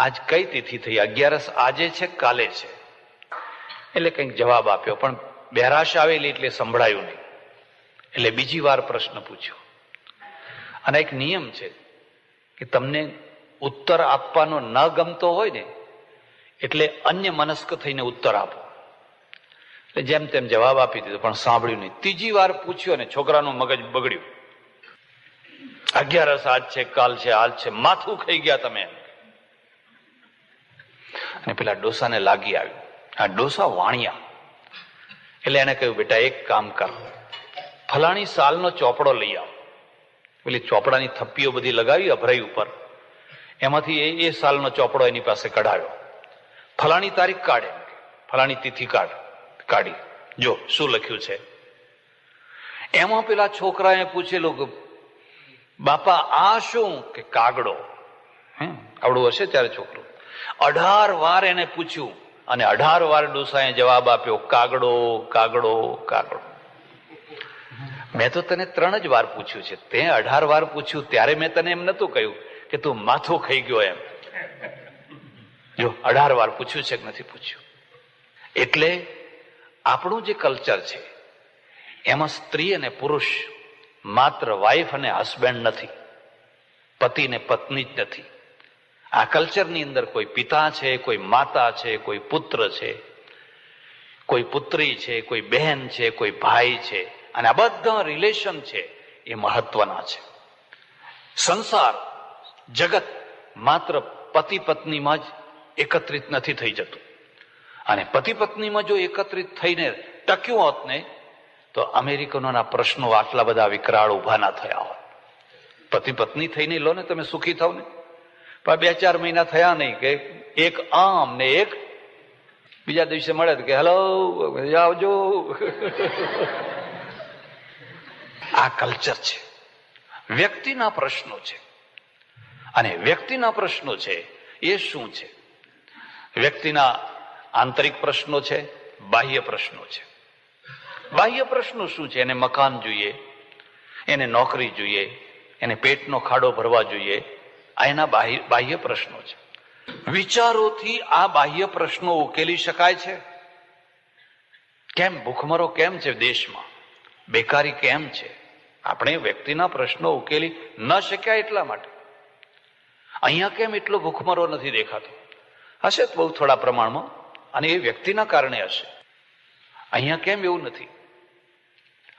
આજ કઈ તિથિ થઈ? 11 આજે છે કાલે છે? એટલે કંઈક જવાબ આપ્યો, પણ બેરાશ આવેલી એટલે સંભળાયું નહીં. એટલે બીજી વાર પ્રશ્ન પૂછ્યો. અને એક નિયમ છે કે તમને ઉત્તર આપવાનો ન ગમતો હોય ને એટલે અન્ય મનસ્ક થઈને ઉત્તર આપો. એટલે જેમ તેમ જવાબ આપી દીધો, પણ સાંભળ્યું નહીં. ત્રીજી વાર પૂછ્યો ને છોકરાનું મગજ બગડ્યું. 11 આજ છે કાલ છે હાલ છે, માથું ખાઈ ગયા તમે. અને પેલા ડોસાને લાગી આવ્યું. આ ડોસા વાણિયા. એટલે એને કહ્યું બેટા એક કામ કર, ફલાણી સાલનો ચોપડો લઈ આવ. પેલી ચોપડાની થપ્પીઓ બધી લગાવી અભરાઈ ઉપર, એમાંથી એ સાલનો ચોપડો એની પાસે કઢાવ્યો. ફલાણી તારીખ કાઢે, ફલાણી તિથિ કાઢી જો શું લખ્યું છે. એમાં પેલા છોકરાએ પૂછેલું કે બાપા આ શું? કે કાગડો. આવડું હશે ત્યારે છોકરું 18 વાર એને પૂછ્યું, અને 18 વાર ડોસાએ જવાબ આપ્યો કાગડો કાગડો કાગડો. મેં તો તને 3 જ વાર પૂછ્યું છે, તે 18 વાર પૂછ્યું ત્યારે મેં તને એમ નતું કહ્યું કે તું માથું ખાઈ ગયો એમ. જો 18 વાર પૂછ્યું છે કે નથી પૂછ્યું. એટલે આપણું જે કલ્ચર છે એમાં સ્ત્રી અને પુરુષ માત્ર વાઇફ અને હસબેન્ડ નથી, પતિ ને પત્ની જ નથી. આ કલ્ચરની અંદર કોઈ પિતા છે, કોઈ માતા છે, કોઈ પુત્ર છે, કોઈ પુત્રી છે, કોઈ બહેન છે, કોઈ ભાઈ છે. અને આ બધા રિલેશન છે એ મહત્વના છે. સંસાર જગત માત્ર પતિ પત્નીમાં જ એકત્રિત નથી થઈ જતું. અને પતિ પત્નીમાં જો એકત્રિત થઈને ટક્યું હોત ને તો અમેરિકનોના પ્રશ્નો આટલા બધા વિકરાળ ઉભા ના થયા હોત. પતિ પત્ની થઈને લો ને તમે સુખી થાવ ને, પણ 2-4 મહિના થયા નહીં કે એક આમ ને એક બીજા દિવસે મળે કે હેલો આવજો. આ કલ્ચર છે, વ્યક્તિના પ્રશ્નો છે. અને વ્યક્તિના પ્રશ્નો છે એ શું છે? વ્યક્તિના આંતરિક પ્રશ્નો છે, બાહ્ય પ્રશ્નો છે. બાહ્ય પ્રશ્નો શું છે? એને મકાન જોઈએ, એને નોકરી જોઈએ, એને પેટનો ખાડો ભરવા જોઈએ. આ એના બાહ્ય પ્રશ્નો છે. વિચારોથી આ બાહ્ય પ્રશ્નો ઉકેલી શકાય છે? કેમ ભૂખમરો કેમ છે દેશમાં? બેકારી કેમ છે? આપણે વ્યક્તિના પ્રશ્નો ઉકેલી ન શક્યા એટલા માટે. અહીંયા કેમ એટલો ભૂખમરો નથી દેખાતો? હશે બહુ થોડા પ્રમાણમાં, અને એ વ્યક્તિના કારણે હશે. અહીંયા કેમ એવું નથી?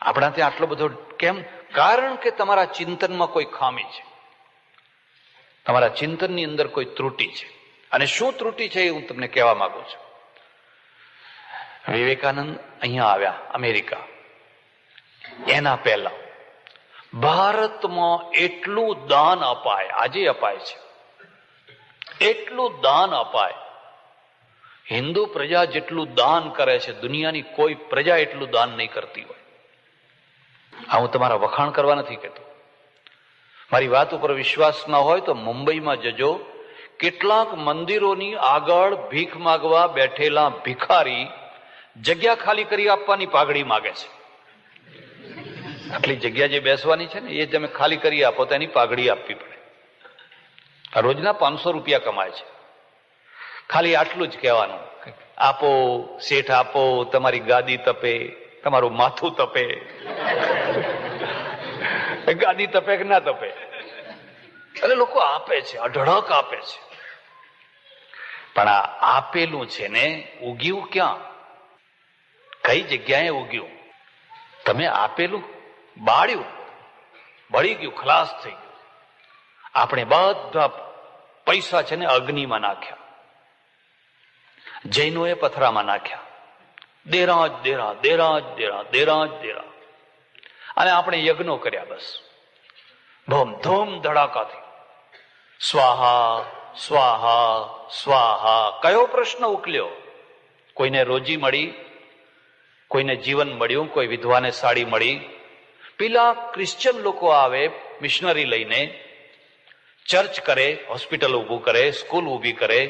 આપણા ત્યાં આટલો બધો કેમ? કારણ કે તમારા ચિંતનમાં કોઈ ખામી છે, તમારા ચિંતનની અંદર કોઈ ત્રુટિ છે. અને શું ત્રુટિ છે એ હું તમને કહેવા માંગુ છું. વિવેકાનંદ અહીંયા આવ્યા અમેરિકા, એના પહેલા ભારતમાં એટલું દાન અપાય, આજે અપાય છે, એટલું દાન અપાય. હિન્દુ પ્રજા જેટલું દાન કરે છે દુનિયાની કોઈ પ્રજા એટલું દાન નહીં કરતી હોય. આ હું તમારા વખાણ કરવા નથી કહેતો. મારી વાત ઉપર વિશ્વાસ ના હોય તો મુંબઈમાં જજો, કેટલાક મંદિરોની આગળ ભીખ માગવા બેઠેલા ભિખારી જગ્યા ખાલી કરી આપવાની પાઘડી માગે છે. આટલી જગ્યા જે બેસવાની છે ને એ તમે ખાલી કરી આપો તો એની પાઘડી આપવી પડે. રોજના 500 રૂપિયા કમાય છે. ખાલી આટલું જ કહેવાનું, આપો શેઠ આપો, તમારી ગાદી તપે, તમારું માથું તપે. ગાદી તપે કે ના તપે, એટલે લોકો આપે છે, અઢળક આપે છે. પણ આ આપેલું છે ને ઉગ્યું ક્યાં? કઈ જગ્યાએ ઉગ્યું? તમે આપેલું બાળ્યું, બળી ગયું, ખલાસ થઈ ગયું. આપણે બધા પૈસા છે ને અગ્નિમાં નાખ્યા, જૈનોએ પથરામાં નાખ્યા. દેરા જ દેરા, દેરા જ દેરા, દેરા જ દેરા. અને આપણે યજ્ઞો કર્યા બસ ધૂમ ધૂમ ધડાકાથી. સ્વાહા સ્વાહા સ્વાહા. કયો પ્રશ્ન ઉકલ્યો? કોઈને રોજી મળી, કોઈને જીવન મળ્યું, કોઈ વિધવાને સાડી મળી. પેલા ક્રિશ્ચિયન લોકો આવે મિશનરી લઈને, ચર્ચ કરે, હોસ્પિટલ ઊભું કરે, સ્કૂલ ઊભી કરે,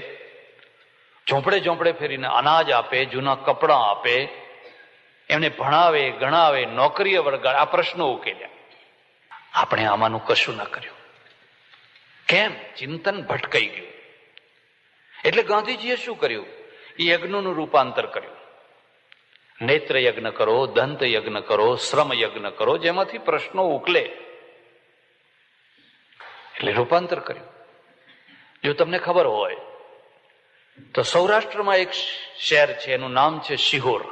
ઝોંપડે ઝોંપડે ફેરીને અનાજ આપે, જૂના કપડાં આપે, એમને ભણાવે ગણાવે, નોકરીએ વળગાડે. આ પ્રશ્નો ઉકેલ્યા. આપણે આમાંનું કશું ના કર્યું. કેમ? ચિંતન ભટકાઈ ગયું. એટલે ગાંધીજીએ શું કર્યું? એ યજ્ઞનું રૂપાંતર કર્યું. નેત્ર યજ્ઞ કરો, દંત યજ્ઞ કરો, શ્રમ યજ્ઞ કરો, જેમાંથી પ્રશ્નો ઉકલે. એટલે રૂપાંતર કર્યું. જો તમને ખબર હોય તો સૌરાષ્ટ્રમાં એક શહેર છે, એનું નામ છે શિહોર,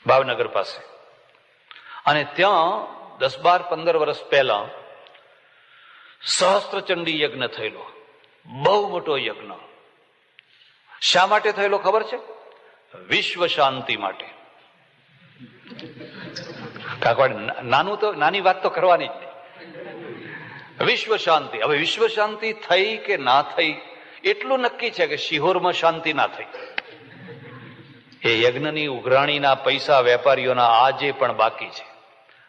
ભાવનગર પાસે. અને ત્યાં 10-12-15 વર્ષ પહેલા સહસ્ત્રચંડી યજ્ઞ થયેલો, બહુ મોટો યજ્ઞ. શા માટે થયેલો ખબર છે? વિશ્વ શાંતિ માટે. કાકવાડ નાની વાત તો કરવાની જ નહીં. વિશ્વ શાંતિ. હવે વિશ્વ શાંતિ થઈ કે ના થઈ એટલું નક્કી છે કે શિહોરમાં શાંતિ ના થઈ. એ યજ્ઞની ઉઘરાણીના પૈસા વેપારીઓના આજે પણ બાકી છે,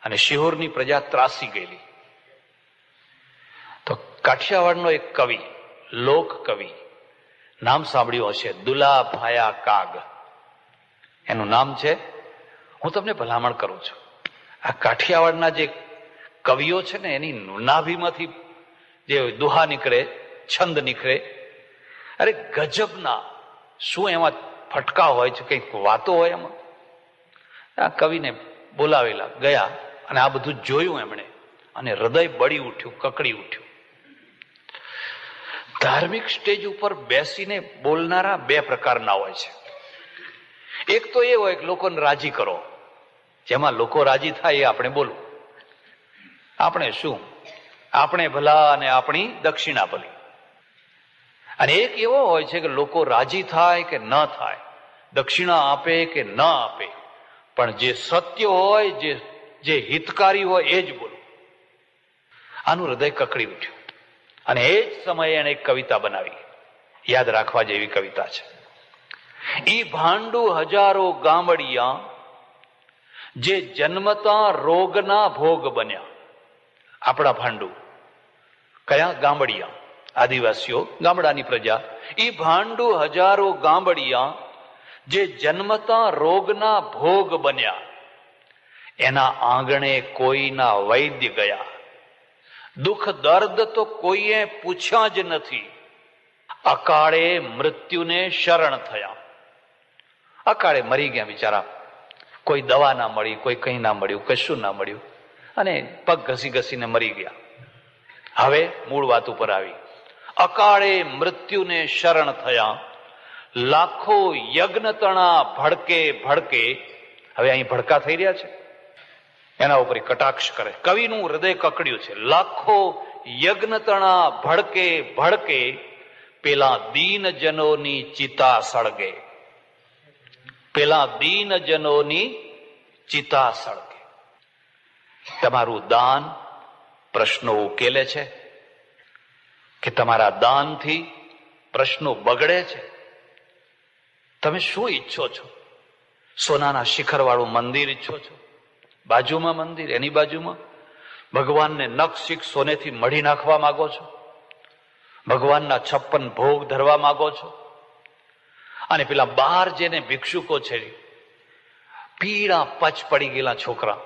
અને શિહોરની પ્રજા ત્રાસી ગયેલી. તો કાઠિયાવાડનો એક કવિ, લોક કવિ, નામ સાંભળ્યું હશે, દુલાભાયા કાગ. એનું નામ છે, હું તમને ભલામણ કરું છું, આ કાઠિયાવાડના જે કવિઓ છે ને એની નાભીમાંથી જે દુહા નીકળે, છંદ નીકળે, અરે ગજબના. શું એમાં ફટકા હોય છે, કંઈક વાતો હોય એમાં. આ કવિને બોલાવેલા, ગયા, અને આ બધું જોયું એમણે, અને હૃદય બળી ઉઠ્યું, કકડી ઉઠ્યું. ધાર્મિક સ્ટેજ ઉપર બેસીને બોલનારા બે પ્રકારના હોય છે. એક તો એ હોય કે લોકોને રાજી કરો, જેમાં લોકો રાજી થાય એ આપણે બોલવું. આપણે શું, આપણે ભલા અને આપણી દક્ષિણા ભલી. અને એક એવો હોય છે કે લોકો રાજી થાય કે ન થાય, દક્ષિણા આપે કે ન આપે, પણ જે સત્ય હોય, જે હિતકારી હોય એ જ બોલો. આનું હૃદય કકડી ઉઠ્યું. અને એ જ સમયે એને એક કવિતા બનાવી. યાદ રાખવા જેવી કવિતા છે. ઈ ભાંડુ હજારો ગામડિયા જે જન્મતા રોગના ભોગ બન્યા. આપણા ભાંડુ કયા? ગામડિયા, આદિવાસીઓ, ગામડાની પ્રજા. ઈ ભાંડુ હજારો ગામડિયા જે જન્મતા રોગના ભોગ બન્યા. એના આંગણે કોઈના વૈદ્ય ગયા. દુઃખ દર્દ તો કોઈએ પૂછ્યા જ નથી. અકાળે મૃત્યુને શરણ થયા. અકાળે મરી ગયા બિચારા. કોઈ દવા ના મળી, કોઈ કંઈ ના મળ્યું, કશું ના મળ્યું, અને પગ ઘસી ઘસીને મરી ગયા. હવે મૂળ વાત ઉપર આવી. અકાળે મૃત્યુને શરણ થયા, લાખો યજ્ઞ તણા ભડકે ભડકે. હવે અહીં ભડકા થઈ રહ્યા છે, એના ઉપર કટાક્ષ કરે. કવિનું હૃદય કકડ્યું છે. લાખો યજ્ઞ તણા ભડકે ભડકે, પેલા દીનજનોની ચિતા સળગે. પેલા દીનજનોની ચિતા સળગે. તમારું દાન પ્રશ્નો ઉકેલે છે કે તમારા દાનથી પ્રશ્નો બગડે છે? તમે શું ઈચ્છો છો? સોનાના શિખરવાળું મંદિર ઈચ્છો છો? બાજુમાં મંદિર, એની બાજુમાં ભગવાનને નખ સોનેથી મઢી નાખવા માંગો છો? ભગવાનના 56 ભોગ ધરવા માંગો છો? અને પેલા બહાર જેને ભિક્ષુકો છે, પીળા પચ પડી ગયેલા છોકરા,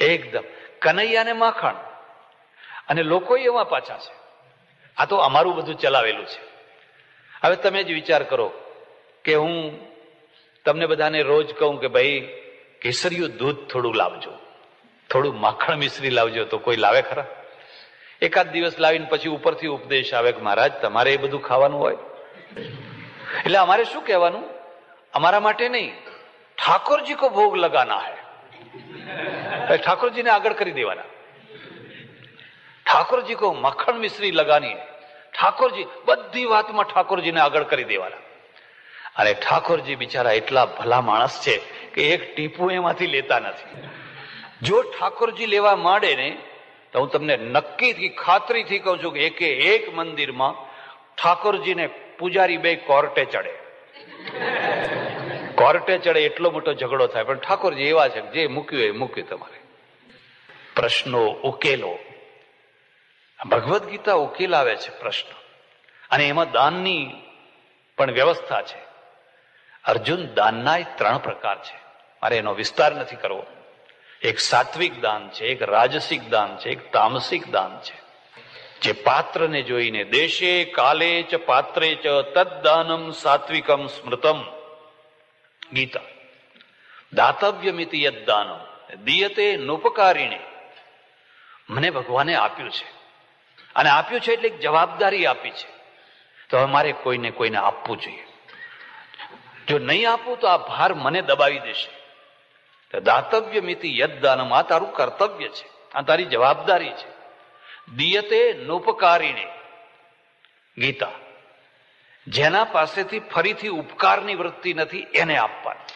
એકદમ કનૈયાને માખણ, અને લોકો એવા પાછા છે. આ તો અમારું બધું ચલાવેલું છે. હવે તમે જ વિચાર કરો કે હું તમને બધાને રોજ કહું કે ભાઈ કેસરિયું દૂધ થોડું લાવજો, થોડું માખણ મિશ્રી લાવજો, તો કોઈ લાવે ખરા? એકાદ દિવસ લાવીને પછી ઉપરથી ઉપદેશ આવે કે મહારાજ તમારે એ બધું ખાવાનું હોય. એટલે અમારે શું કહેવાનું? અમારા માટે નહીં, ઠાકોરજી કો ભોગ લગાના હૈ. ઠાકોરજીને આગળ કરી દેવાના. ઠાકોરજી કો મખણ મિશ્રી લગાની, ઠાકોરજી, બધી વાતમાં ઠાકોરજીને આગળ કરી દેવાના. અને ઠાકોરજી બિચારા એટલા ભલા માણસ છે કે એક ટીપું એમાંથી લેતા નથી. જો ઠાકોરજી લેવા માંડે ને, તો હું તમને નક્કીથી ખાતરીથી કહું છું કે એકે એક મંદિરમાં ઠાકોરજીને પૂજારી બે કોર્ટે ચડે. કોર્ટે ચડે એટલો મોટો ઝઘડો થાય. પણ ઠાકોરજી એવા છે જે મૂક્યું એ મૂક્યું. તમારે પ્રશ્નો ઉકેલો. ભગવદ્ ગીતા ઉકેલાવે છે પ્રશ્ન, અને એમાં દાનની પણ વ્યવસ્થા છે. અર્જુન, દાનના 3 પ્રકાર છે. મારે એનો વિસ્તાર નથી કરવો. એક સાત્વિક દાન છે, એક રાજસિક દાન છે, એક તામસિક દાન છે. જે પાત્રને જોઈને, દેશે કાલે ચ પાત્રે ચ તદ્દાનમ સાત્વિકમ સ્મૃતમ. ગીતા. દાતવ્યમિતિ યદ્દાનમ દીયતે નુપકારીણે. મને ભગવાને આપ્યું છે, અને આપ્યું છે એટલે એક જવાબદારી આપી છે, તો હવે મારે કોઈને કોઈને આપવું જોઈએ. જો નહીં આપું તો આ ભાર મને દબાવી દેશે. દાતવ્યમિતિ યદ્દાનમ, આ તારું કર્તવ્ય છે, આ તારી જવાબદારી છે. દીયતે નુપકારીણે. ગીતા. જેના પાસેથી ફરીથી ઉપકારની વૃત્તિ નથી એને આપવાનું.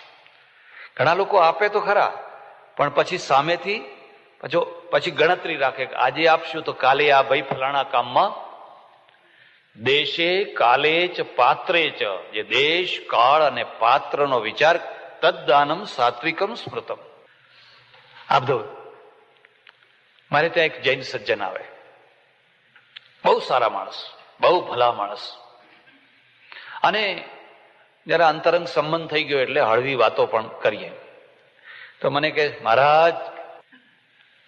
ઘણા લોકો આપે તો ખરા, પણ પછી સામેથી પછી ગણતરી રાખે કે આજે આપશું તો કાલે આ ભાઈ ફલાણા કામમાં. દેશે કાલે ચ પાત્રે ચ, જે દેશ કાળ અને પાત્રનો વિચાર, તદ્દાનમ સાત્વિકમ સ્મૃતમ. આ બધું. મારે ત્યાં એક જૈન સજ્જન આવે, બહુ સારા માણસ, બહુ ભલા માણસ, અને જરા અંતરંગ સંબંધ થઈ ગયો એટલે હળવી વાતો પણ કરીએ. તો મને કે મહારાજ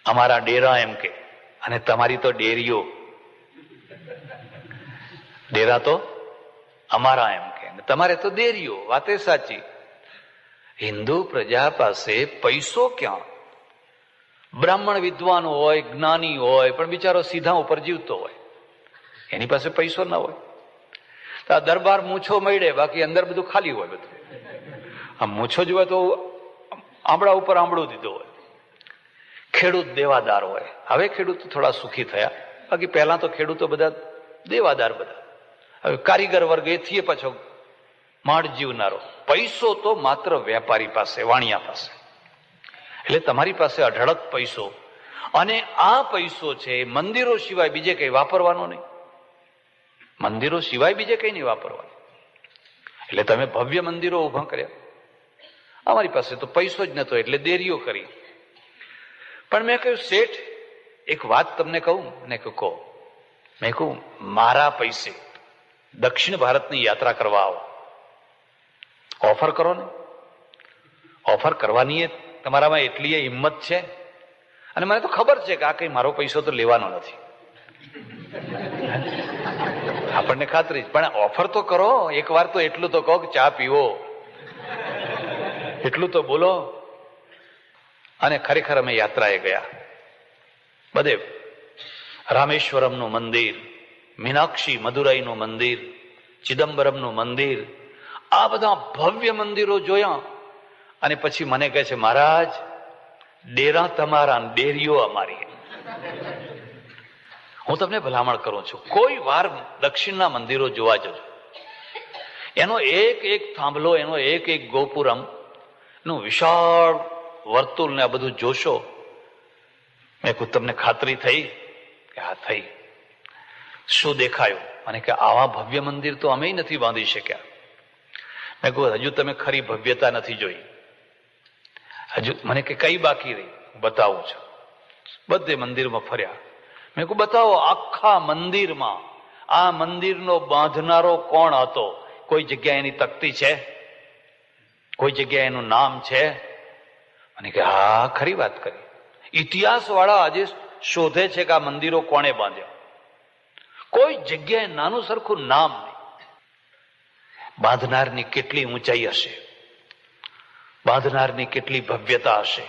અમારા ડેરા, એમ કે, અને તમારી તો ડેરીઓ. ડેરા તો અમારા, એમ કે, તમારે તો ડેરીઓ. વાતે સાચી. હિન્દુ પ્રજા પાસે પૈસો ક્યાં? બ્રાહ્મણ વિદ્વાન હોય, જ્ઞાની હોય, પણ બિચારો સીધા ઉપર જીવતો હોય, એની પાસે પૈસો ના હોય. તો આ દરબાર મૂછો મળે, બાકી અંદર બધું ખાલી હોય. બધું આ મૂછો જ હોય તો આંબળા ઉપર આંબળું દીધો હોય. ખેડૂત દેવાદાર હોય. હવે ખેડૂત થોડા સુખી થયા, બાકી પહેલા તો ખેડૂતો બધા દેવાદાર બધા. હવે કારીગર વર્ગ એથી પાછો માળ જીવનારો. પૈસો તો માત્ર વેપારી પાસે, વાણિયા પાસે. એટલે તમારી પાસે અઢળક પૈસો, અને આ પૈસો છે મંદિરો સિવાય બીજે કઈ વાપરવાનો નહીં. મંદિરો સિવાય બીજે કઈ નહીં વાપરવાનું. એટલે તમે ભવ્ય મંદિરો ઉભા કર્યા. અમારી પાસે તો પૈસો જ નતો એટલે દેરીઓ કરી. પણ મેં કહ્યું શેઠ એક વાત તમને કહું ને કહો. મેં કહું મારા પૈસે દક્ષિણ ભારતની યાત્રા કરવા આવો, ઓફર કરો ને. ઓફર કરવાની તમારામાં એટલી હિંમત છે? અને મને તો ખબર છે કે આ કઈ મારો પૈસો તો લેવાનો નથી, આપણને ખાતરી. પણ ઓફર તો કરો એક વાર, તો એટલું તો કહો કે ચા પીવો, એટલું તો બોલો. અને ખરેખર અમે યાત્રાએ ગયા. બધે રામેશ્વરમનું મંદિર, મીનાક્ષી મદુરાઈનું મંદિર, ચિદમ્બરમનું મંદિર, આ બધા ભવ્ય મંદિરો જોયા. અને પછી મને કહે છે મહારાજ ડેરા તમારા, ડેરીઓ અમારી. હું તમને ભલામણ કરું છું કોઈ વાર દક્ષિણના મંદિરો જોવા જજો. એનો એક એક થાંભલો, એનો એક એક ગોપુરમ નું વિશાળ વર્તુળ ને આ બધું જોશો. મેં કહ્યું તમને ખાતરી થઈ? કે હા થઈ. શું દેખાયું? અને કે આવા ભવ્ય મંદિર તો અમે નથી બાંધી શક્યા. મેં કહ્યું હજુ તમે ખરી ભવ્યતા નથી જોઈ. હજુ. મને કે કઈ બાકી રહી? બતાવું છું. બધે મંદિરમાં ફર્યા. મેં કહ્યું બતાવો. આખા મંદિરમાં આ મંદિરનો બાંધનારો કોણ હતો? કોઈ જગ્યાએ એની તકતી છે? કોઈ જગ્યાએ એનું નામ છે? મને કે હા ખરી વાત કરી. ઇતિહાસ વાળા આજે શોધે છે કે આ મંદિરો કોણે બાંધ્યા. કોઈ જગ્યાએ નાનું સરખું નામ નહીં. બાંધનારની કેટલી ઊંચાઈ હશે, બાંધનારની કેટલી ભવ્યતા હશે.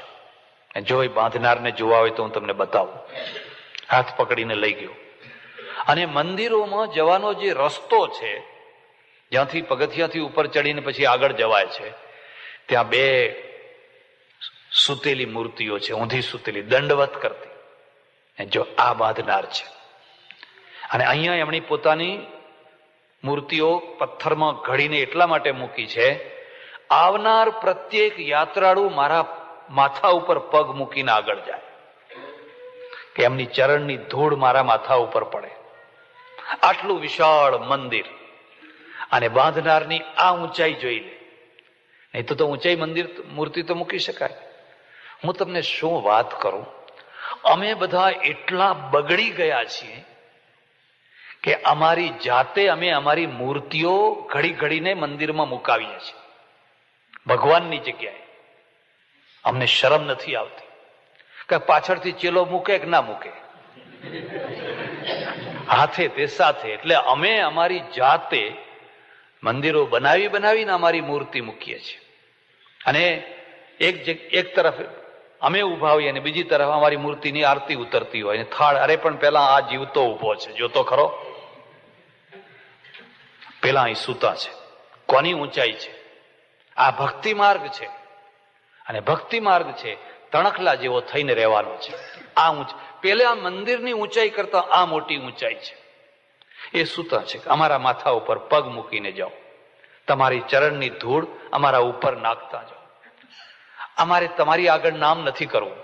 જો એ બાંધનારને જોવા હોય તો હું તમને બતાવું. હાથ પકડીને લઈ ગયો. અને મંદિરોમાં જવાનો જે રસ્તો છે, જ્યાંથી પગથિયાથી ઉપર ચડીને પછી આગળ જવાય છે, ત્યાં બે સૂતેલી મૂર્તિઓ છે, ઊંધી સૂતેલી, દંડવત કરતી. જો આ બાંધનાર છે. અને અહીંયા એમની પોતાની મૂર્તિઓ પથ્થરમાં ઘડીને એટલા માટે મૂકી છે, આવનાર પ્રત્યેક યાત્રાળુ મારા માથા ઉપર પગ મૂકીને આગળ જાય, કે એમની ચરણની ધૂળ મારા માથા ઉપર પડે. આટલું વિશાળ મંદિર અને બાંધનારની આ ઊંચાઈ જોઈ લે. નહીં તો ઊંચાઈ મંદિર મૂર્તિ તો મૂકી શકાય. હું તમને શું વાત કરું, અમે બધા એટલા બગડી ગયા છીએ કે અમારી જાતે અમે અમારી મૂર્તિઓ ઘડી ઘડીને મંદિરમાં મુકાવીએ છીએ, ભગવાનની જગ્યાએ. અમને શરમ નથી આવતી કે પાછળથી ચેલો મૂકે કે ના મૂકે, હાથે તે સાથે. એટલે અમે અમારી જાતે મંદિરો બનાવીને અમારી મૂર્તિ મૂકીએ છીએ. અને એક તરફ અમે ઉભા હોઈએ અને બીજી તરફ અમારી મૂર્તિની આરતી ઉતરતી હોય. થાળ, અરે પણ પેલા આ જીવતો ઉભો છે, જોતો ખરો, પેલા અહીં સૂતા છે. કોની ઊંચાઈ છે? આ ભક્તિ માર્ગ છે. અને ભક્તિ માર્ગ છે તણખલા જેવો થઈને રહેવાનો છે. આ પેલા મંદિરની ઊંચાઈ કરતા આ મોટી ઊંચાઈ છે. એ સૂતા છે. અમારા માથા ઉપર પગ મૂકીને જાઓ, તમારી ચરણની ધૂળ અમારા ઉપર નાખતા જાઓ. અમારે તમારી આગળ નામ નથી કરવું.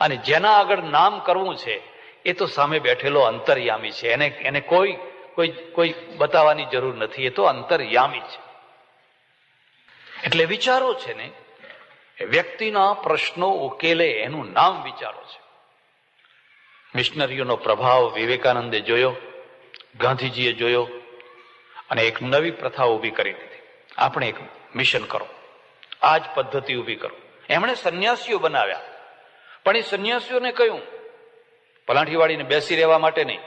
અને જેના આગળ નામ કરવું છે એ તો સામે બેઠેલો અંતર્યામી છે. એને કોઈ બતાવવાની જરૂર નથી. એ તો અંતર્યામી છે. એટલે વિચારો છે ને, વ્યક્તિના પ્રશ્નો ઉકેલે એનું નામ વિચારો છે. મિશનરીઓનો પ્રભાવ વિવેકાનંદે જોયો, ગાંધીજીએ જોયો, અને એક નવી પ્રથા ઉભી કરી દીધી. આપણે એક મિશન કરો, આ જ પદ્ધતિ ઉભી કરો. એમણે સંન્યાસીઓ બનાવ્યા. પણ એ સંન્યાસીઓને કહ્યું પલાઠી વાળીને બેસી રહેવા માટે નહીં,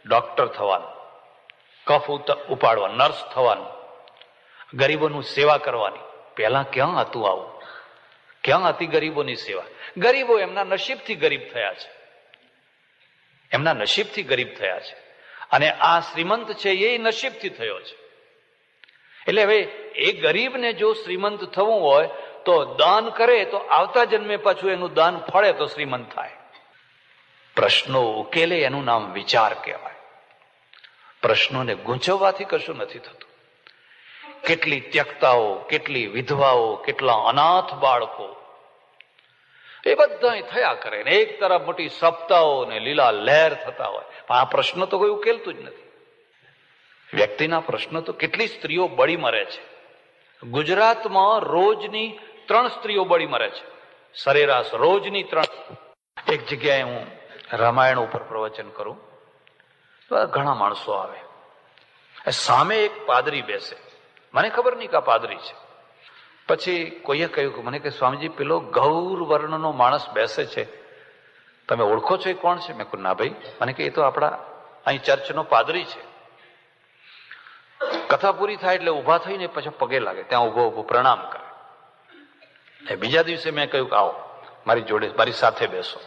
ડોક્ટર થવાનું, કફ ઉપાડવાનું, નર્સ થવાનું, ગરીબોનું સેવા કરવાની. પહેલા ક્યાં હતું આવું? ક્યાં હતી ગરીબોની સેવા? ગરીબો એમના નસીબથી ગરીબ થયા છે, એમના નસીબથી ગરીબ થયા છે. અને આ શ્રીમંત છે એ નસીબથી થયો છે. એટલે હવે એ ગરીબને જો શ્રીમંત થવું હોય તો દાન કરે તો આવતા જન્મે પાછું એનું દાન ફળે તો શ્રીમંત થાય. પ્રશ્નો ઉકેલે એનું નામ વિચાર કહેવાય. પ્રશ્નોને ગૂંચવવાથી કશું નથી થતું. કેટલી ત્યક્તાઓ, કેટલી વિધવાઓ, કેટલા અનાથ બાળકો, એ બધા થયા કરે ને એક તરફ મોટી સપ્તાહો ને લીલા લહેર થતા હોય. પણ આ પ્રશ્ન તો કોઈ ઉકેલતું જ નથી. વ્યક્તિના પ્રશ્નો તો કેટલી સ્ત્રીઓ બળી મરે છે. ગુજરાતમાં રોજની 3 સ્ત્રીઓ બળી મરે છે, સરેરાશ રોજની 3. એક જગ્યાએ હું રામાયણ ઉપર પ્રવચન કરું તો ઘણા માણસો આવે, સામે એક પાદરી બેસે, મને ખબર નહીં કે આ પાદરી છે. પછી કોઈએ કહ્યું કે મને કે સ્વામીજી પેલો ગૌર વર્ણનો માણસ બેસે છે, તમે ઓળખો છો એ કોણ છે? મેં કહ્યું ના ભાઈ. મને કે એ તો આપણા અહીં ચર્ચનો પાદરી છે. કથા પૂરી થાય એટલે ઉભા થઈને પછી પગે લાગે, ત્યાં ઉભો પ્રણામ કરે. બીજા દિવસે મેં કહ્યું કે આવો મારી જોડે, મારી સાથે બેસો,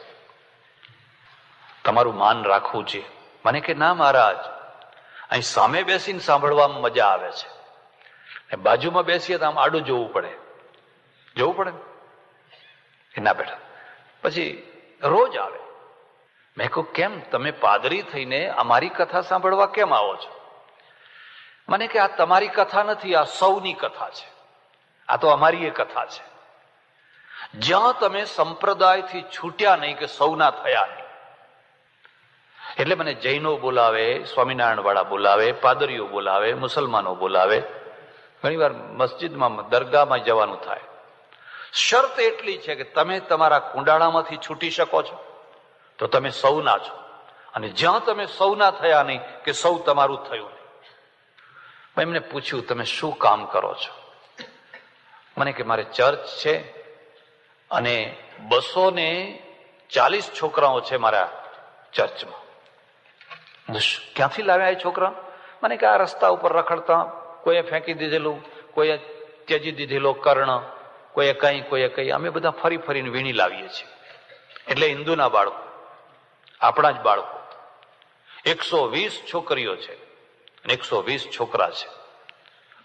તમારું માન રાખવું છે. મને કે ના મહારાજ, અહીં સામે બેસીને સાંભળવામાં મજા આવે છે, બાજુમાં બેસીએ તો આમ આડું જોવું પડે ને. ના બેઠા. પછી રોજ આવે. મેં કહું કેમ તમે પાદરી થઈને અમારી કથા સાંભળવા કેમ આવો છો? મને કે આ તમારી કથા નથી, આ સૌની કથા છે, આ તો અમારી એ કથા છે. જ્યાં તમે સંપ્રદાયથી છૂટ્યા નહીં કે સૌના થયા નહીં. એટલે મને જૈનો બોલાવે, સ્વામિનારાયણ વાળા બોલાવે, પાદરીઓ બોલાવે, મુસલમાનો બોલાવે, ઘણી વાર મસ્જિદમાં દરગાહમાં જવાનું થાય. શરત એટલી છે કે તમે તમારા કુંડાળામાંથી છૂટી શકો છો તો તમે સૌના છો, અને જ્યાં તમે સૌના થયા નહીં કે સૌ તમારું થયું નહીં. એમને પૂછ્યું તમે શું કામ કરો છો? મને કે મારે ચર્ચ છે અને 240 છોકરાઓ છે મારા ચર્ચમાં. ક્યાંથી લાવ્યા એ છોકરા? મને કે આ રસ્તા ઉપર રખડતા, કોઈએ ફેંકી દીધેલું, કોઈએ ત્યજી દીધેલો કર્ણ, કોઈએ કઈ, અમે બધા ફરી ફરીને વીણી લાવીએ છીએ. એટલે હિન્દુના બાળકો, આપણા જ બાળકો. 120 છોકરીઓ છે અને 120 છોકરા છે,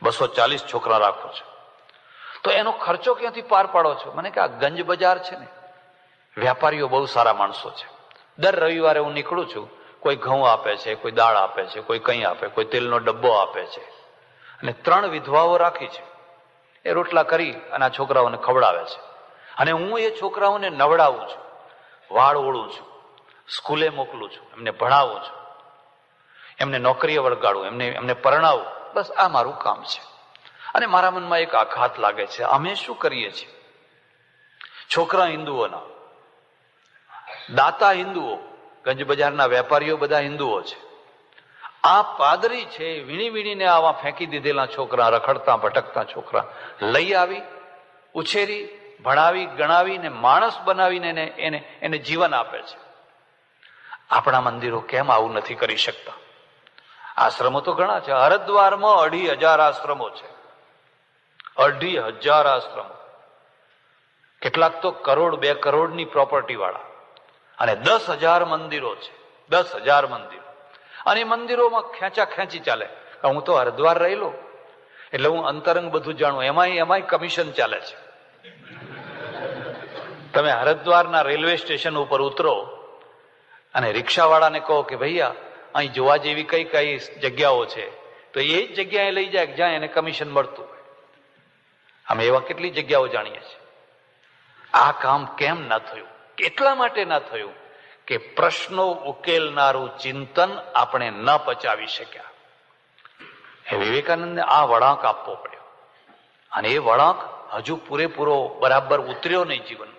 240 છોકરા રાખો છો, તો એનો ખર્ચો ક્યાંથી પાર પાડો છો? મને કે આ ગંજ બજાર છે ને, વેપારીઓ બહુ સારા માણસો છે. દર રવિવારે હું નીકળું છું, કોઈ ઘઉં આપે છે, કોઈ દાળ આપે છે, કોઈ કંઈ આપે, કોઈ તેલનો ડબ્બો આપે છે. અને 3 વિધવાઓ રાખી છે, એ રોટલા કરી અને આ છોકરાઓને ખવડાવે છે. અને હું એ છોકરાઓને નવડાવું છું, વાળ ઓળું છું, સ્કૂલે મોકલું છું, એમને ભણાવું છું, એમને નોકરીએ વળગાડું, એમને પરણાવું. બસ આ મારું કામ છે. અને મારા મનમાં એક આઘાત લાગે છે, અમે શું કરીએ છીએ? છોકરા હિન્દુઓના, દાતા હિન્દુઓ, ગંજ બજારના વેપારીઓ બધા હિન્દુઓ છે. આ પાદરી છે વીણી વીણીને આવા ફેંકી દીધેલા છોકરા, રખડતા ભટકતા છોકરા લઈ આવી, ઉછેરી, ભણાવી, ગણાવીને માણસ બનાવીને એને જીવન આપે છે. આપણા મંદિરો કેમ આવું નથી કરી શકતા? આશ્રમો તો ઘણા છે. હરિદ્વારમાં 2,500 આશ્રમો છે, 2,500 આશ્રમો. કેટલાક તો 1 કરોડ 2 કરોડની પ્રોપર્ટી વાળા, અને 10,000 મંદિરો છે, 10,000 મંદિરો. અને મંદિરોમાં ખેંચી ચાલે. હું તો હરિદ્વાર રહેલો એટલે હું અંતરંગ બધું જાણું. એમાંય કમિશન ચાલે છે. તમે હરિદ્વારના રેલવે સ્ટેશન ઉપર ઉતરો અને રિક્ષાવાળાને કહો કે ભૈયા અહીં જોવા જેવી કઈ જગ્યાઓ છે, તો એ જ જગ્યાએ લઈ જાય જ્યાં એને કમિશન મળતું હોય. અમે એવા કેટલી જગ્યાઓ જાણીએ છીએ. આ કામ કેમ ના થયું? એટલા માટે ના થયું કે પ્રશ્નો ઉકેલનારું ચિંતન આપણે ન પચાવી શક્યા. વિવેકાનંદને આ વળાંક આપવો પડ્યો, અને એ વળાંક હજુ પૂરેપૂરો બરાબર ઉતર્યો નહીં જીવન.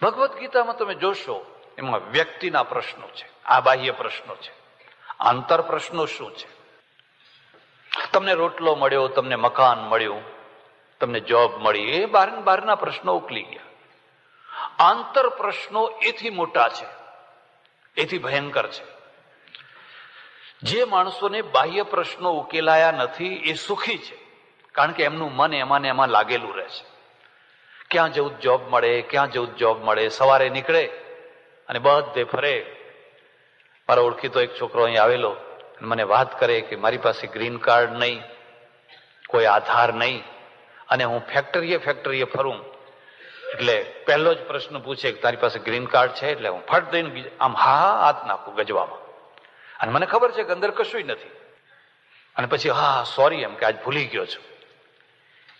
ભગવદ્ ગીતામાં તમે જોશો, એમાં વ્યક્તિના પ્રશ્નો છે, આ બાહ્ય પ્રશ્નો છે. આંતર પ્રશ્નો શું છે? તમને રોટલો મળ્યો, તમને મકાન મળ્યું, તમને જોબ મળી, એ બહારના પ્રશ્નો ઉકલી ગયા. આંતર પ્રશ્નો એથી મોટા છે, એથી ભયંકર છે. જે માણસોને બાહ્ય પ્રશ્નો ઉકેલાયા નથી એ સુખી છે, કારણ કે એમનું મન એમાં ને એમાં લાગેલું રહે છે. ક્યાં જવું જોબ મળે, ક્યાં જવું જોબ મળે. સવારે નીકળે અને બધે ફરે. મારો ઓળખીતો એક છોકરો અહીં આવેલો, મને વાત કરે કે મારી પાસે ગ્રીન કાર્ડ નહીં, કોઈ આધાર નહીં, અને હું ફેક્ટરીએ ફરું. એટલે પહેલો જ પ્રશ્ન પૂછે કે તારી પાસે ગ્રીન કાર્ડ છે? એટલે હું ફટ દઈને આમ હા હાથ નાખું ગજવામાં, અને મને ખબર છે કે અંદર કશું નથી. અને પછી હા સોરી એમ કે આજ ભૂલી ગયો છું.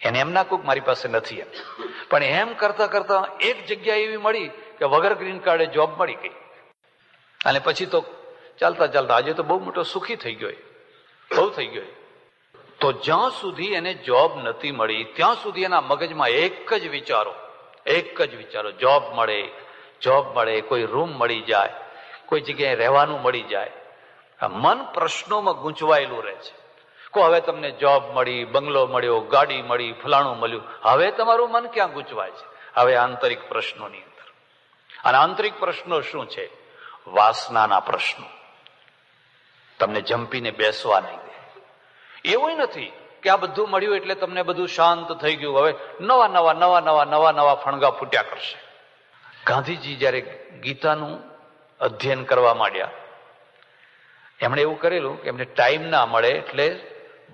એને એમ નાખું કે મારી પાસે નથી એમ. પણ એમ કરતા કરતા એક જગ્યા એવી મળી કે વગર ગ્રીન કાર્ડે જોબ મળી ગઈ. અને પછી તો ચાલતા આજે તો બહુ મોટો સુખી થઈ ગયો. બહુ થઈ ગયો. તો જ્યાં સુધી એને જોબ નથી મળી ત્યાં સુધી એના મગજમાં એક જ વિચારો, જોબ મળે, કોઈ રૂમ મળી જાય, કોઈ જગ્યાએ રહેવાનું મળી જાય. મન પ્રશ્નોમાં ગૂંચવાયેલું રહે છે. હવે તમને જોબ મળી, બંગલો મળ્યો, ગાડી મળી, ફલાણું મળ્યું, હવે તમારું મન ક્યાં ગૂંચવાય છે? હવે આંતરિક પ્રશ્નોની અંદર. અને આંતરિક પ્રશ્નો શું છે? વાસનાના પ્રશ્નો. તમને જંપીને બેસવા નહીં દે. એવું નથી કે આ બધું મળ્યું એટલે તમને બધું શાંત થઈ ગયું, હવે નવા ફણગા ફૂટ્યા કરશે. ગાંધીજી જયારે ગીતાનું અધ્યયન કરવા માંડ્યા, એમણે એવું કરેલું કે એમને ટાઈમ ના મળે એટલે